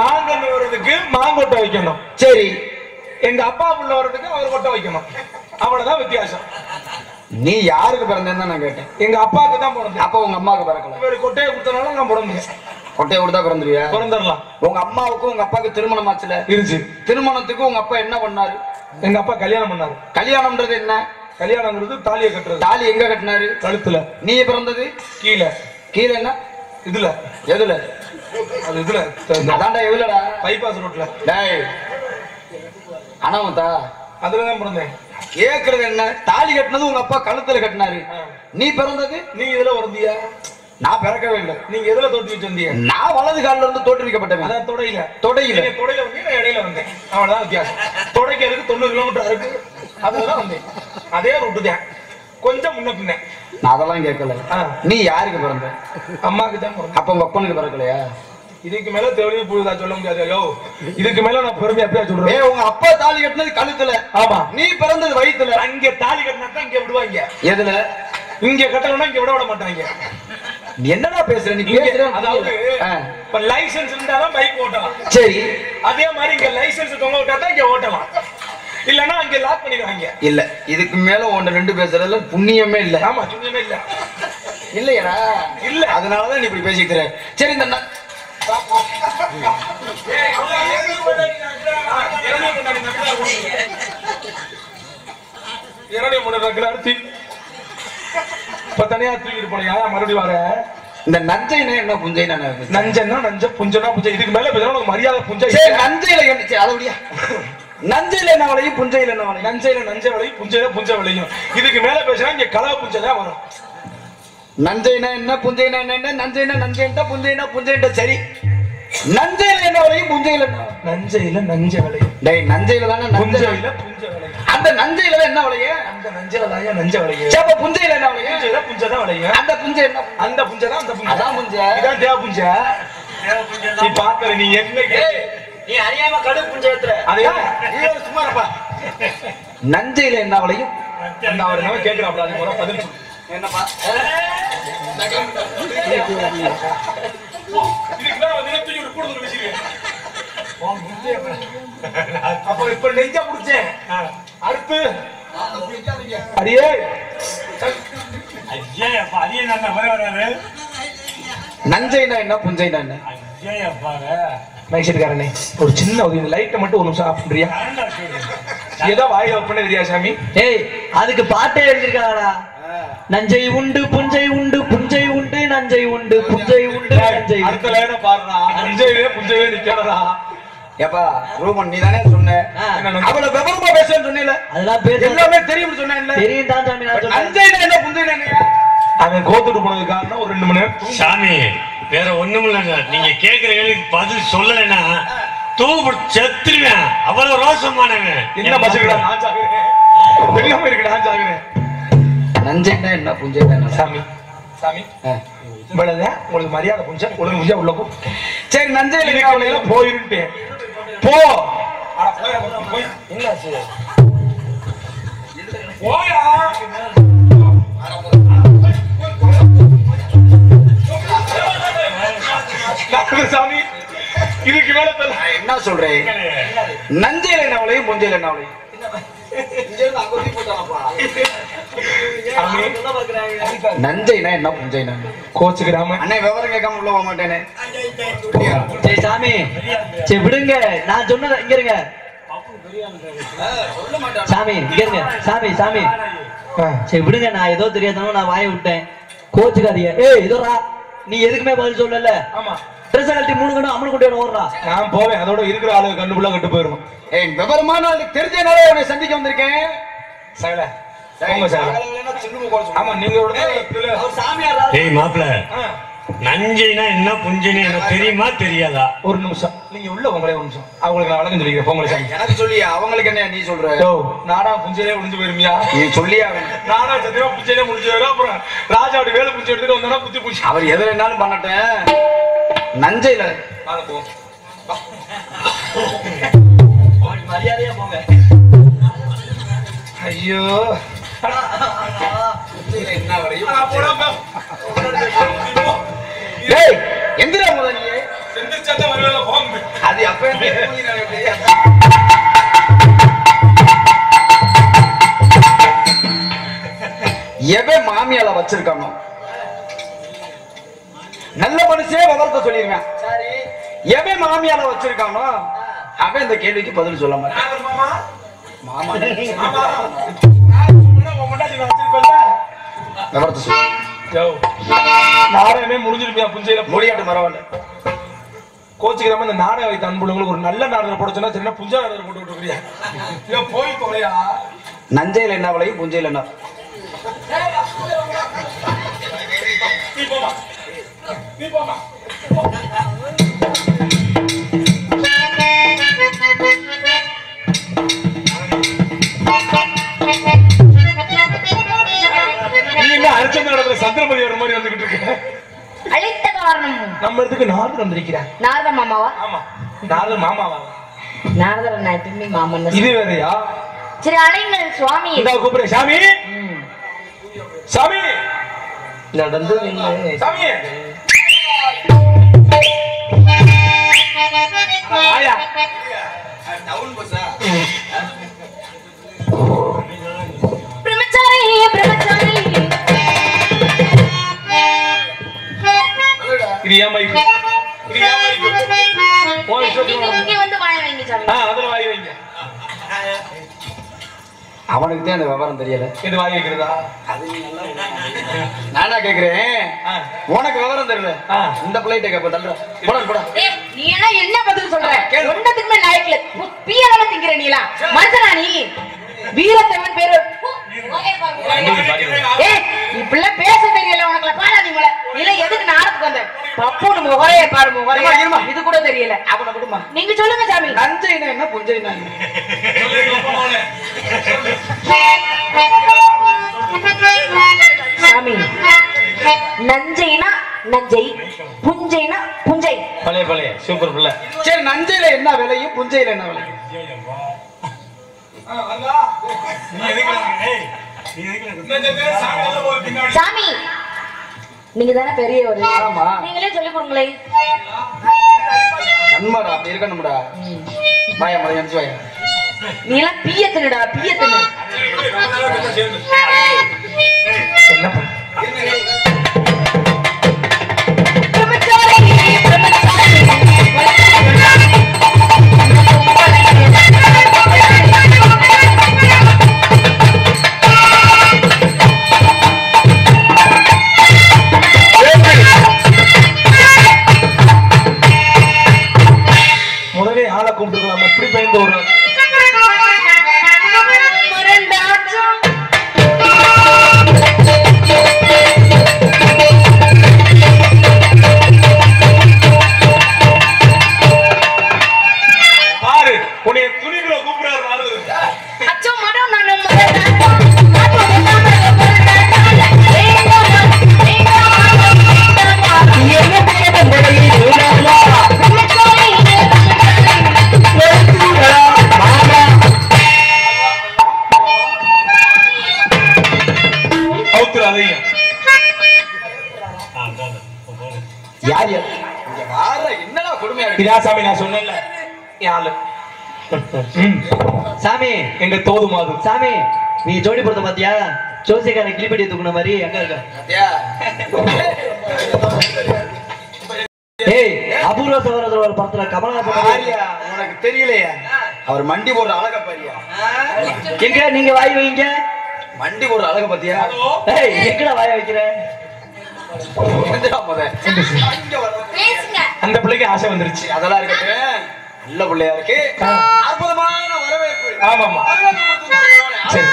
A: மாங்கன்று வர்றதுக்கு மாங்கொட்டை வைக்கணும்.
B: சரி.
A: எங்க அப்பா புள்ள வர்றதுக்கு அவர் கொட்டை வைக்கணும். அவ்வளவுதான் வித்தியாசம்.
B: நீ யாருக்கு பிறந்தேன்னு நான் கேட்டேன்.
A: எங்க அப்பாவுக்கு தான் பிறந்தேன்.
B: அப்ப உங்க அம்மாவுக்கு பிறக்கல?
A: இவர் கொட்டையை கொடுத்தனால நான் பிறந்தேன்.
B: கொட்டையை கொடுத்தா பிறந்துருவியா?
A: பிறந்துடலாம்.
B: உங்க அம்மாவுக்கும் உங்க அப்பாவுக்கு திருமணம் ஆச்சுல?
A: இருந்துச்சு.
B: திருமணத்துக்கு உங்க அப்பா என்ன பண்ணாரு?
A: எங்க அப்பா கல்யாணம் பண்ணாரு.
B: கல்யாணம்ன்றது என்ன?
A: கல்யாணம்ங்கிறது தாலியை கட்டுறது.
B: தாலி எங்க கட்டினாரு?
A: கழுத்துல.
B: நீ பிறந்தது
A: கீழே.
B: கீழே என்ன?
A: இதுல.
B: எதுல?
A: அது இதுல.
B: அதான்டா எதுலடா?
A: பைபாஸ் ரோட்ல.
B: டேய் அனாமத்தா
A: அதுலதான் பிறந்தேன்.
B: கேக்குறது என்ன? தாலி கட்டினது உங்க அப்பா கழுத்துல கட்டினாரு. நீ பிறந்தது?
A: நீ இதுல பிறந்தியா?
B: நான் பிறக்கவே இல்லை.
A: நீங்க எதுல தோற்றுவிச்சு வந்தீங்க?
B: நான் வலது காலில இருந்து தோற்றுவிக்கப்பட்டேன்.
A: அதான் தொடையில.
B: தொடையில.
A: தொடையில வந்து நான் இடையில வந்தேன். அவ்வளவுதான் வித்தியாசம். தொடைக்கிறதுக்கு 90 கிலோமீட்டர் இருக்கு. அதுலதான் வந்தேன். அதே ரூட்டு தான். கொஞ்சம் முன்ன பின்ன.
B: நான் அதெல்லாம் கேட்கல. நீ யாருக்கு பிறந்த?
A: அம்மாக்கு தான் பிறந்தேன்.
B: அப்ப உங்க அப்பனுக்கு பிறக்கலையா?
A: இதுக்கு மேல தெளிவு புரியுதா சொல்ல முடியாது. ஐயோ இதுக்கு மேல நான் பெருமையா அப்படியே சொல்றேன்.
B: உங்க அப்பா தாலி கட்டினது கழுத்துல.
A: ஆமா.
B: நீ பிறந்தது வயித்துல.
A: அங்க தாலி கட்டினா தான் இங்க விடுவாங்க.
B: எதுல?
A: இங்க கட்டணும்னா இங்க விட மாட்டாங்க.
B: நீ என்னடா பேசுற? நீ பேசுற
A: அதாவது இப்ப லைசென்ஸ் இருந்தாதான் பைக் ஓட்டலாம்.
B: சரி.
A: அதே மாதிரி இங்க லைசென்ஸ் தொங்க விட்டா தான் இங்க ஓட்டலாம். இல்லன்னா அங்க லாக் பண்ணிடுவாங்க.
B: இல்ல இதுக்கு மேல ஒன்று ரெண்டு பேசுறதுல புண்ணியமே இல்ல.
A: ஆமா புண்ணியமே இல்ல.
B: இல்லையா?
A: இல்ல.
B: அதனாலதான் நீ இப்படி பேசிக்கிற. சரி இந்த தனியா தூக்கிட்டு போனியா மறுபடியும் வர. இந்த நஞ்சைனா என்ன புஞ்சைனா? நஞ்சன்னா நஞ்ச புஞ்சனா புஞ்சை. இதுக்கு மேல உனக்கு மரியாதை புஞ்சை. நஞ்சையில என்ன அதோடய நஞ்சையில என்ன விளையும் புஞ்சையில என்ன விளையும்? நஞ்சையில நஞ்சை விளையும் புஞ்சையில புஞ்சை விளையும். இதுக்கு மேல பேசினா இங்க கலவை புஞ்சை தான் வரும். நஞ்சைனா என்ன புஞ்சைனா என்ன? நஞ்சைனா நஞ்சைன்டா புஞ்சைனா புஞ்சைன்டா. சரி நஞ்சையில என்ன விளையும் புஞ்சையில என்ன? நஞ்சையில நஞ்சை விளையும். டேய் நஞ்சையில தானே புஞ்சையில புஞ்சை விளையும். அந்த நஞ்சையில என்ன விளையும்? அந்த நஞ்சையில தான் நஞ்சை விளையும். அப்ப புஞ்சையில என்ன விளையும்? புஞ்சையில புஞ்சை தான் விளையும். அந்த புஞ்சை என்ன? அந்த புஞ்சை தான் அந்த புஞ்சை. அதான் புஞ்சை. இதான் தேவ புஞ்சை. நீ பாக்குற நீ என்ன நீ அறியாம கடுகு புஞ்சை ஏத்துற. அதே சும்மா இருப்பா. நஞ்சையில என்ன விளையும்? நான் அவர் என்ன கேக்குறாப்ல அது முறை பதில் சொல்லு. என்னப்பா? அப்ப இப்ப நெஞ்சா புடிச்சேன். அடுத்து அடியே நஞ்சைனா என்ன புஞ்சைனா என்ன? மைசூர்காரனே ஒரு சின்ன உதவி. லைட்டை மட்டும் ஒரு நிமிஷம் ஆஃப் பண்றியா? ஏதோ வாயில ஒப்பன தெரியா சாமி? ஏய் அதுக்கு பாட்டே எழுதிருக்காங்கடா. நஞ்சை உண்டு புஞ்சை உண்டு புஞ்சை உண்டு நஞ்சை உண்டு புஞ்சை உண்டு நஞ்சை. அடுத்த லைனை பாருடா. நஞ்சையே புஞ்சையே நிக்கறடா. ஏப்பா ரூமன் நீ தானே சொன்ன அவள விவரமா பேசன்னு சொன்னீல? அதெல்லாம் பேச எல்லாமே தெரியும்னு சொன்னேன்ல. தெரியும் தான் சாமி நான் சொன்னேன். நஞ்சைனா என்ன புஞ்சைனா என்ன? அவன் கோத்துட்டு போனது காரணம் ஒரு 2 மணி நேரம்
C: சாமி வேற ஒண்ணும் இல்லைங்க. நீங்க கேக்குற கேள்விக்கு பதில் சொல்லலைன்னா தூக்கு செத்துருவேன். அவ்வளவு ரோசமானவன். என்ன பசங்களா நான் சாகுறேன். எல்லாமே இருக்கு நான் சாகுறேன். நஞ்சைனா என்ன புஞ்சைனா என்ன? சாமி சாமி இவ்வளவுதா உங்களுக்கு மரியாதை புஞ்சை உங்களுக்கு புஞ்சை உள்ள போ. சரி நஞ்சையில போயிருட்டு போ. என்ன போயா சாமி இதுக்கு மேல என்ன சொல்றேன்? நஞ்சையில என்ன விளையும் புஞ்சையில என்ன விளையும்? நஞ்சைனா என்ன புஞ்சைனா? கோச்சுக்கிறாம அண்ணே விவரம் கேட்காம உள்ள போக மாட்டேனே. சரி சாமி சரி விடுங்க. நான் சொன்னது இங்க இருங்க சாமி. இங்க இருங்க சாமி சாமி. சரி விடுங்க. நான் ஏதோ தெரியாதவங்க நான் வாய விட்டேன். கோச்சுக்காதீங்க. ஏய் இதோரா நீ எதுக்குமே பதில் சொல்லல. ஆமா ட்ரெஸ் கழட்டி 3 கண்டு அம்மன் குட்டியோட ஓடுறா. நான் போவேன். அதோட இருக்கிற ஆளு கண்டுபுள்ள கட்டு போயிடும். ஏய் விவரமான ஆளு தெரிஞ்சனால உன்னை சந்திக்க வந்திருக்கேன். சகல போங்க சகல. ஆமா நீங்க அவர் சாமியார். ஏய் மாப்ள நஞ்சைனா என்ன புஞ்சைனா என்ன தெரியுமா தெரியாதா?
A: ஒரு நிமிஷம் நீங்க உள்ள உங்களே ஒரு நிமிஷம் அவங்களுக்கு நான் வழக்கம் சொல்லிக்கிறேன். போங்களே சாமி.
B: எனக்கு சொல்லியா அவங்களுக்கு என்ன நீ சொல்ற?
A: நாடா புஞ்சையிலே முடிஞ்சு போயிருமியா? நீ
B: சொல்லியா?
A: நாடா சத்தியமா புஞ்சையிலே முடிஞ்சு போயிடும். அப்புறம் ராஜாவோட வேலை புஞ்சை எடுத்துட்டு வந்தா புத்தி புடிச்சு
B: அவர் எது வேணாலும் பண்ணட்டேன். நஞ்சையில
A: போ
B: மரியாதையா போங்க.
A: ஐயோ
B: என்ன வரையும் எந்திரா முதலியே
A: எந்திரிச்சா வரவேல போங்க.
B: அது அப்ப எவன் மாமியால வச்சிருக்கானோ நல்ல மனுஷே விவரத்தை சொல்லிருவேன். எவன் மாமியால வச்சிருக்கானோ அவன் இந்த கேள்விக்கு பதில் சொல்ல மாட்டான். மாமா விவரத்தை சொல்லு.
A: நாடகமே முடிஞ்சிருப்பியா புஞ்சையில
B: முடியாட்டு மரவாண்ட
A: கோச்சுக்கிறாம இந்த நாடகம் வைத்த அன்புள்ளவங்களுக்கு ஒரு நல்ல நாடகம் போட சொன்னா சரினா புஞ்சா நாடகம் போட்டு விட்டுருக்கியா? போய் தொலையா.
B: நஞ்சையில என்ன விளையும் புஞ்சையில என்ன?
A: நீ போமா நீ போமா. ஹரிச்சந்திர சந்திரமதி வர மாதிரி வந்துகிட்டு இருக்கு.
D: அழைத்த காரணம்
A: நம்ம இடத்துக்கு நாரதர் வந்திருக்கிறார்.
D: நாரத மாமாவா?
A: ஆமா, நாரதர் மாமாவா?
D: நாரதர் நான் எப்பவுமே மாமன்.
A: இது வேறையா?
D: சரி அழைங்கள் சுவாமி.
A: இந்த கூப்பிடு சாமி. சாமி
C: நடந்து
A: சாமி. ஆயா டவுன் பஸ்ஸா?
D: பிரம்மச்சாரி பிரம்மச்சாரி.
A: இது ஏன் மைக்? இது ஏன் மைக்? ஓ
D: நீங்க இங்க வந்து வாய வைங்க சாமி.
A: அதுல வாய் வைங்க.
B: அவனுக்கு தான் அந்த விவரம் தெரியல.
A: இது வாய் வைக்கிறதா?
B: நானா கேக்குறேன், உனக்கு விவரம் தெரியல. இந்த பிள்ளைகிட்ட கேப்ப தள்ளுற. போடா போடா.
D: ஏய் நீ என்ன பதில் சொல்ற? ஒன்னதுக்குமே லாயக்ல பீயல திங்கற நீலா மனுஷனா நீ? வீரத்தேவன் பேரு. ஏய் இப்பள்ள பேச தெரியல உனக்குல பாடா நீ மல. இல்ல எதுக்கு நாடத்துக்கு வந்த? பப்புனு முகரைய பாரு முகரைய. இது கூட தெரியல. அவன விடுமா. நீங்க சொல்லுங்க சாமி.
B: நஞ்சைனா என்ன புஞ்சைனா?
D: சாமி நஞ்சைனா நஞ்சை, புஞ்சைனா புஞ்சை.
A: பழைய பழைய சூப்பர் பிள்ளை.
B: சரி நஞ்சையில என்ன விலையும் புஞ்சையில என்ன விலையும்?
D: சாமி நீங்க தானே பெரியவர்.
B: ஆமா.
D: நீங்களே சொல்லி கொடுங்களே.
B: நன்மாடா அப்படி இருக்கணும்டா. வாயா மலை அனுப்பிச்சு வாயா.
D: நீ எல்லாம் பியத்துடா பியத்துனு.
A: முதலே ஆளை கும்பிட்டுக்கலாம். எப்படி பயந்து ஒரு பாரு உன்னை துணிகளை கூப்பிடாரு.
D: அச்சோ மடம் நான்
B: யார் யார் இங்க வார என்னடா கொடுமையா இருக்கு?
A: இதா சாமி நான் சொன்னேன்ல யாரு
C: சாமி
A: எங்க தோது மாது.
C: சாமி நீ ஜோடி பொறுத்த பாத்தியா? ஜோசியக்கார கிளிப்படி தூக்குன மாதிரி எங்க இருக்க?
B: பாத்தியா?
C: ஏய் அபூர்வ சகோதரர் படத்துல கமலஹாசன்
B: ஆரியா உனக்கு தெரியலையா? அவர் மண்டி போடுற அழக பாரியா.
C: எங்க நீங்க வாய் வைங்க.
B: மண்டி போடுற அழக பாத்தியா?
C: ஏய் எங்கடா வாய் வைக்கிற?
B: எந்திரா முத.
D: பேசுங்க.
A: அந்த பிள்ளைக்கு ஆசை வந்துருச்சு.
B: அதெல்லாம் இருக்கட்டும். நல்ல பிள்ளையா இருக்கு. அற்புதமான வரவேற்பு.
A: ஆமாமா. சரி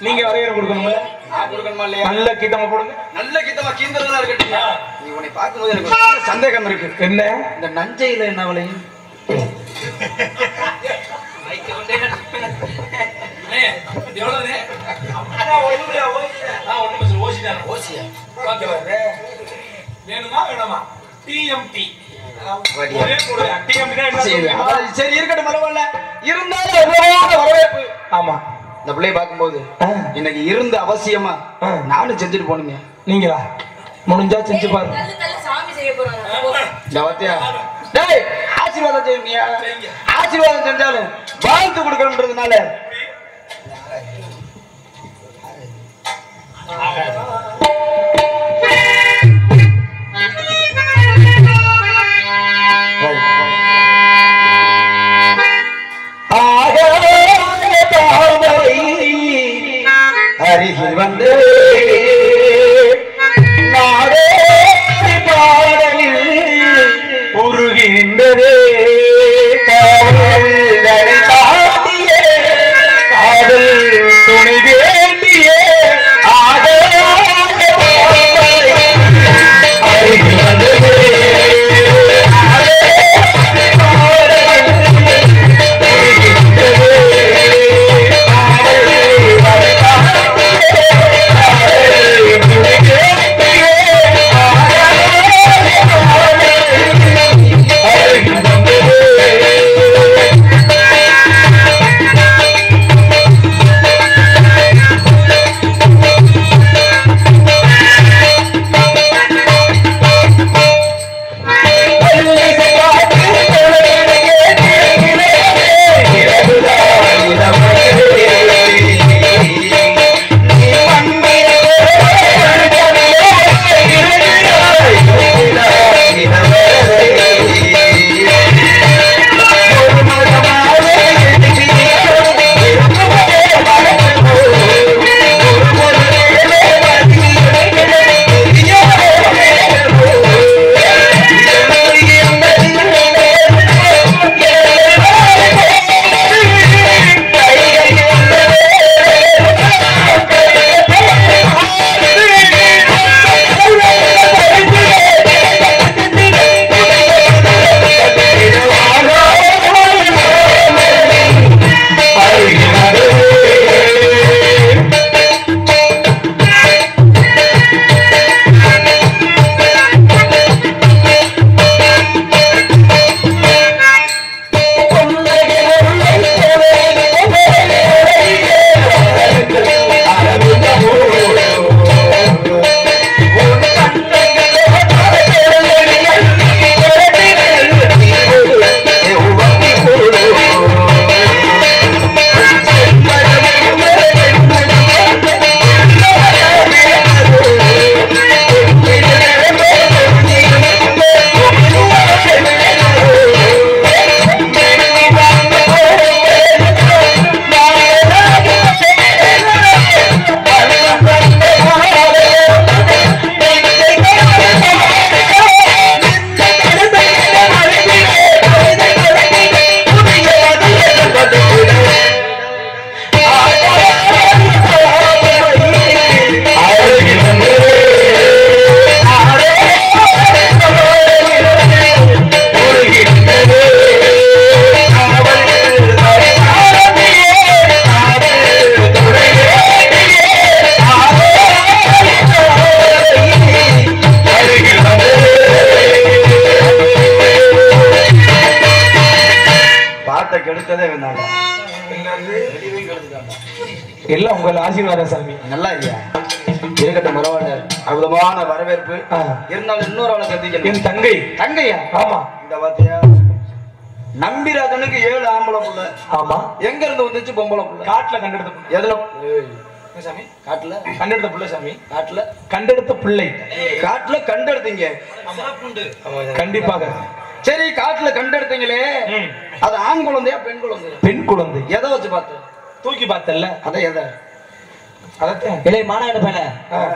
A: நீங்க வரையறை கொடுக்கணும்ல?
B: நான் கொடுக்கணுமா இல்லையா?
A: நல்ல கிட்டமா கொடுங்க.
B: நல்ல கிட்டமா கீந்தறதா இருக்கட்டும். நீ உன்னை பார்க்கும்போது எனக்கு ஒரு சந்தேகம் இருக்கு.
A: என்ன?
B: இந்த நஞ்சையில என்ன விலையும்?
A: வேணுமா வேணாமா? டிஎம்டி
B: சரி இருக்கட்டும் பரவாயில்ல. இருந்தாலும் எவ்வளவு வரவேற்பு.
A: ஆமா
B: இந்த பிள்ளைய பார்க்கும்போது இன்னைக்கு இருந்த அவசியமா நானும் செஞ்சுட்டு போனுங்க.
A: நீங்களா முடிஞ்சா செஞ்சு பாருங்க.
D: தள்ளு தள்ளு சாமி செய்ய போறாங்க.
B: ஜவத்தியா டேய் ஆசீர்வாதம் செய்யுங்க. ஆசீர்வாதம் செஞ்சாலும் வாழ்த்து கொடுக்கணும்ன்றதுனால அருகில் வந்து நாடே பாடலில் உருகின்றதே காதல் தாண்டியே காதல் துணை வேண்டியே அருகில் வந்ததே கெடுத்ததே வேண்டாம்.
A: எல்லாம் உங்கள் ஆசீர்வாதம் சாமி.
B: நல்லா இல்லையா? இருக்கட்டும், பரவாயில்ல. அற்புதமான வரவேற்பு. இருந்தாலும் இன்னொரு அவளை கத்திக்க.
A: என் தங்கை.
B: தங்கையா?
A: ஆமா.
B: இந்த வார்த்தையா நம்பிராஜனுக்கு 7 ஆம்பளை புள்ள.
A: ஆமா.
B: எங்க இருந்து வந்துச்சு பொம்பளை புள்ள?
A: காட்டுல கண்டெடுத்த.
B: எதுல
A: சாமி?
B: காட்டுல
A: கண்டெடுத்த புள்ள சாமி.
B: காட்டுல
A: கண்டெடுத்த பிள்ளை.
B: காட்டுல கண்டெடுத்தீங்க?
A: கண்டிப்பாக.
B: சரி, காட்டுல கண்டெடுத்தீங்களே, அது ஆண் குழந்தையா பெண் குழந்தையா?
A: பெண் குழந்தை.
B: எதை வச்சு பார்த்து?
A: தூக்கி பார்த்தல்ல.
B: அதை எதை?
C: அதத்தான். இல்லை மாநாடு பையல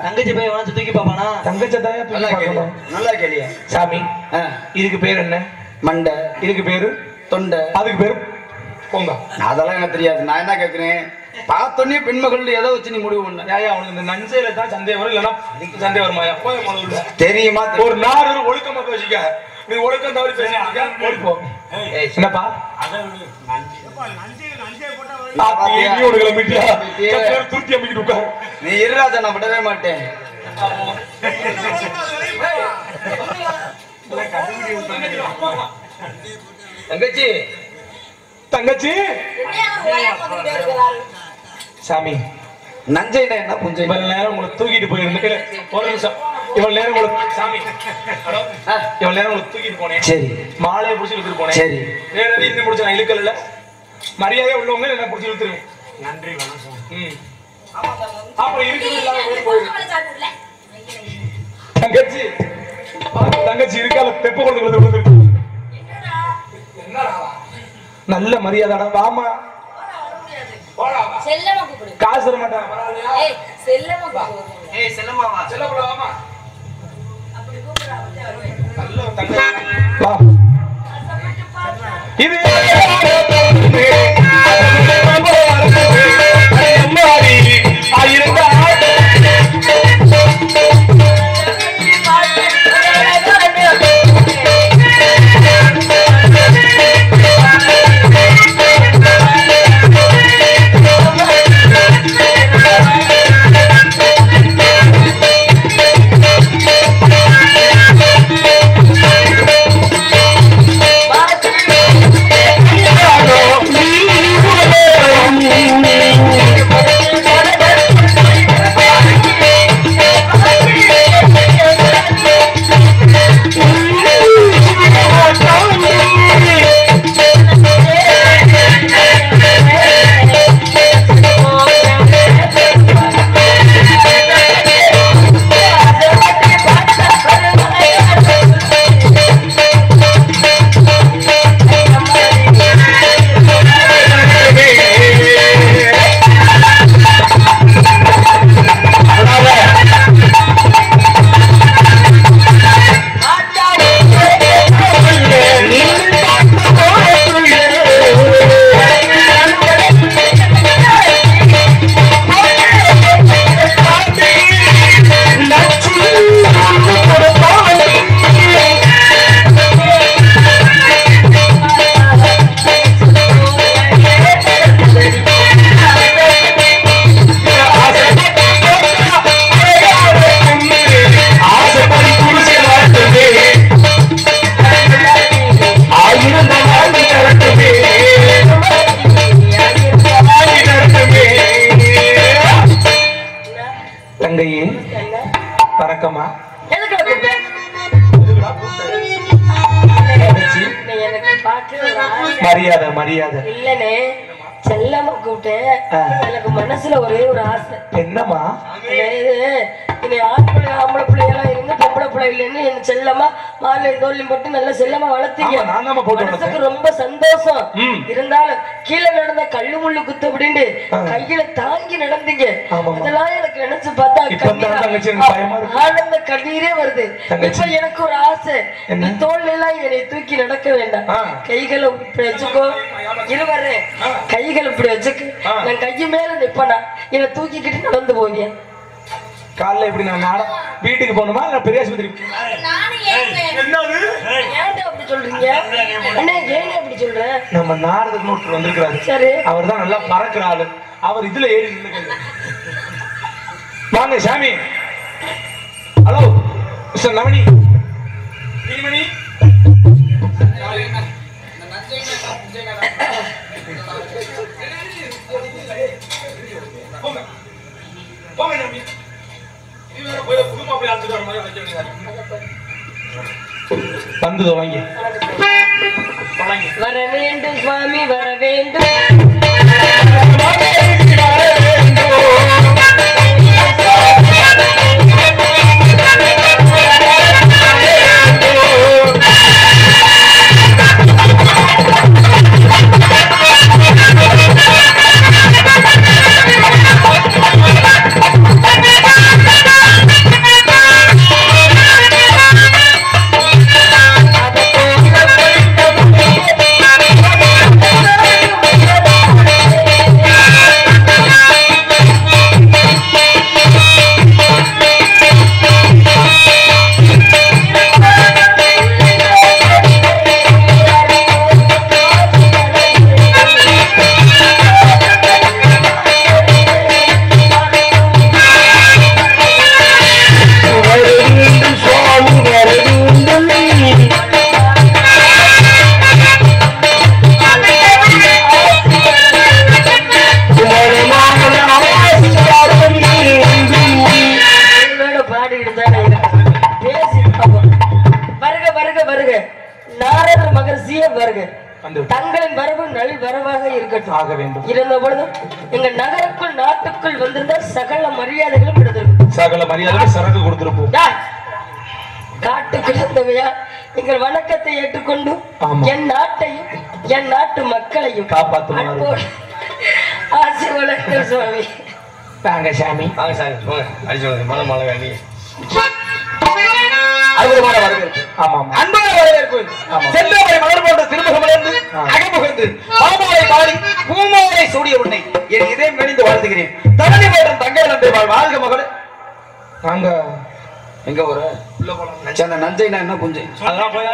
C: தங்கச்சி பையன் வச்சு தூக்கி பாப்பானா?
A: தங்கச்சி தாயா
B: நல்லா
A: தூக்கி
B: கேளியா?
A: பார்க்கணும்.
B: நல்லா கேளியா?
A: சாமி, இதுக்கு பேர் என்ன?
B: மண்டை.
A: இதுக்கு பேரு
B: தொண்டை.
A: அதுக்கு பேரு பொங்க.
B: அதெல்லாம் எனக்கு தெரியாது. நான் என்ன கேட்கிறேன், பார்த்தோன்னே பெண்மகள் எதை வச்சு நீ முடிவு பண்ண?
A: ஏயா உனக்கு இந்த நஞ்சையில தான் சந்தேகம் வரும், இல்லைன்னா சந்தேகம் வருமாயா? போய் முதல்ல
B: தெரியுமா?
A: ஒரு நாடு ஒழுக்கமா பேசிக்க. நீ ஒழுக்கம் தவறி பேசிக்க ஓடிப்போ. என்னப்பா துருத்தி அமைக்கிட்டு உட்காரு.
B: நீ இருராஜா, நான் விடவே மாட்டேன். தங்கச்சி
A: தங்கச்சி சாமி,
B: நஞ்சைனா என்ன புஞ்சை?
A: இவ்வளவு நேரம் உங்களை தூக்கிட்டு போயிருந்தேன். ஒரு நிமிஷம். இவ்வளவு நேரம் உங்களுக்கு சாமி, இவ்வளவு நேரம் உங்களுக்கு தூக்கிட்டு போனேன்.
B: சரி.
A: மாலையை பிடிச்சி இழுத்துட்டு போனேன்.
B: சரி.
A: வேற எதையும் இன்னும் பிடிச்ச நான் இழுக்கல. மரியாதையா உள்ளவங்க என்ன பிடிச்சி இழுத்துருவேன். நன்றி வணக்கம். அப்புறம் இருக்குது தங்கச்சி. தங்கச்சி இருக்கால தெப்ப கொடுத்து நல்ல மரியாதை. வாமா, காசு தர மாட்டான். இது தங்கையே வணக்கம்மா. மரியாதை மரியாதை
E: இல்லனே, செல்லம்மா கூப்பிட்டேன். எனக்கு மனசுல ஒரே ஒரு ஆசை.
A: என்னம்மா?
E: ஆம்பளை பிள்ளையெல்லாம் இருந்து பொம்பளை பிள்ளை இல்லைன்னு என் செல்லம்மா மாலை தோல்வி போட்டு நல்ல செல்லமா வளர்த்தீங்க. மனசுக்கு ரொம்ப சந்தோஷம். இருந்தாலும் கீழே நடந்த கல்லு முள்ளு குத்து அப்படின்னு கையில தாங்கி நடந்தீங்க. அதெல்லாம் எனக்கு நினைச்சு பார்த்தா ஆனந்த கண்ணீரே வருது. இப்ப எனக்கு ஒரு ஆசை, நீ தோல்ல எல்லாம் என்னை தூக்கி நடக்க வேண்டாம். கைகளை இப்படி வச்சுக்கோ. இருவரு கைகள் இப்படி வச்சுக்கு. நான் கைய மேல நிப்பனா என்னை தூக்கிக்கிட்டு நடந்து போவியா?
A: காலைல எப்படி நான் வீட்டுக்கு போகணுமா இல்ல பெரிய ஆஸ்பத்திரி?
E: அப்படி சொல்றீங்க அண்ணே? ஏன் அப்படி சொல்ற?
A: நம்ம நாரதன் ஒருத்தர் வந்திருக்கிறாரு.
E: சரி. அவர்
A: தான் நல்லா பறக்கிற ஆளு. அவர் இதுல ஏறி நின்னுங்க. வாங்க சாமி. Hello mister Navani. நீமணி போங்க போங்க நம்பி இது வேற போய் குடும்பம் அப்படி அழைச்சிட்டு வர மாதிரி வைக்க வேண்டியதா வந்தது வாங்கி
E: வர வேண்டும் சுவாமி வர வேண்டும் தங்களின் வரவு நல் வரவாக இருக்கட்டும்
A: ஆக வேண்டும்.
E: இருந்த பொழுது எங்க நகருக்குள் நாட்டுக்குள் வந்திருந்த சகல மரியாதைகளும் விடுதல்
A: சகல மரியாதைகள் சரக்கு கொடுத்திருப்போம்.
E: காட்டு கிடந்தவையா எங்கள் வணக்கத்தை ஏற்றுக்கொண்டு என் நாட்டையும் என் நாட்டு மக்களையும்
A: காப்பாற்றுவார்.
E: ஆசி வணக்கம் சுவாமி.
A: வாங்க சாமி
F: வாங்க சாமி போங்க அடிச்சு மலை மலை வேண்டி
B: அற்புதமான வரவேற்பு.
A: ஆமாம்
B: அன்பான வரவேற்பு. செந்தமரை மலர் போன்ற திருமுகமிலிருந்து அகமுகந்து பாமாலை பாடி பூமாலை சூடிய உன்னை என் இதயம் கணிந்து வாழ்த்துகிறேன். தரணி போற்றும் தங்கை நன்றி வாழ்க மகளே.
A: நாங்க
B: எங்க ஒரு நஞ்சை என்ன புஞ்சை
A: அதான் போய்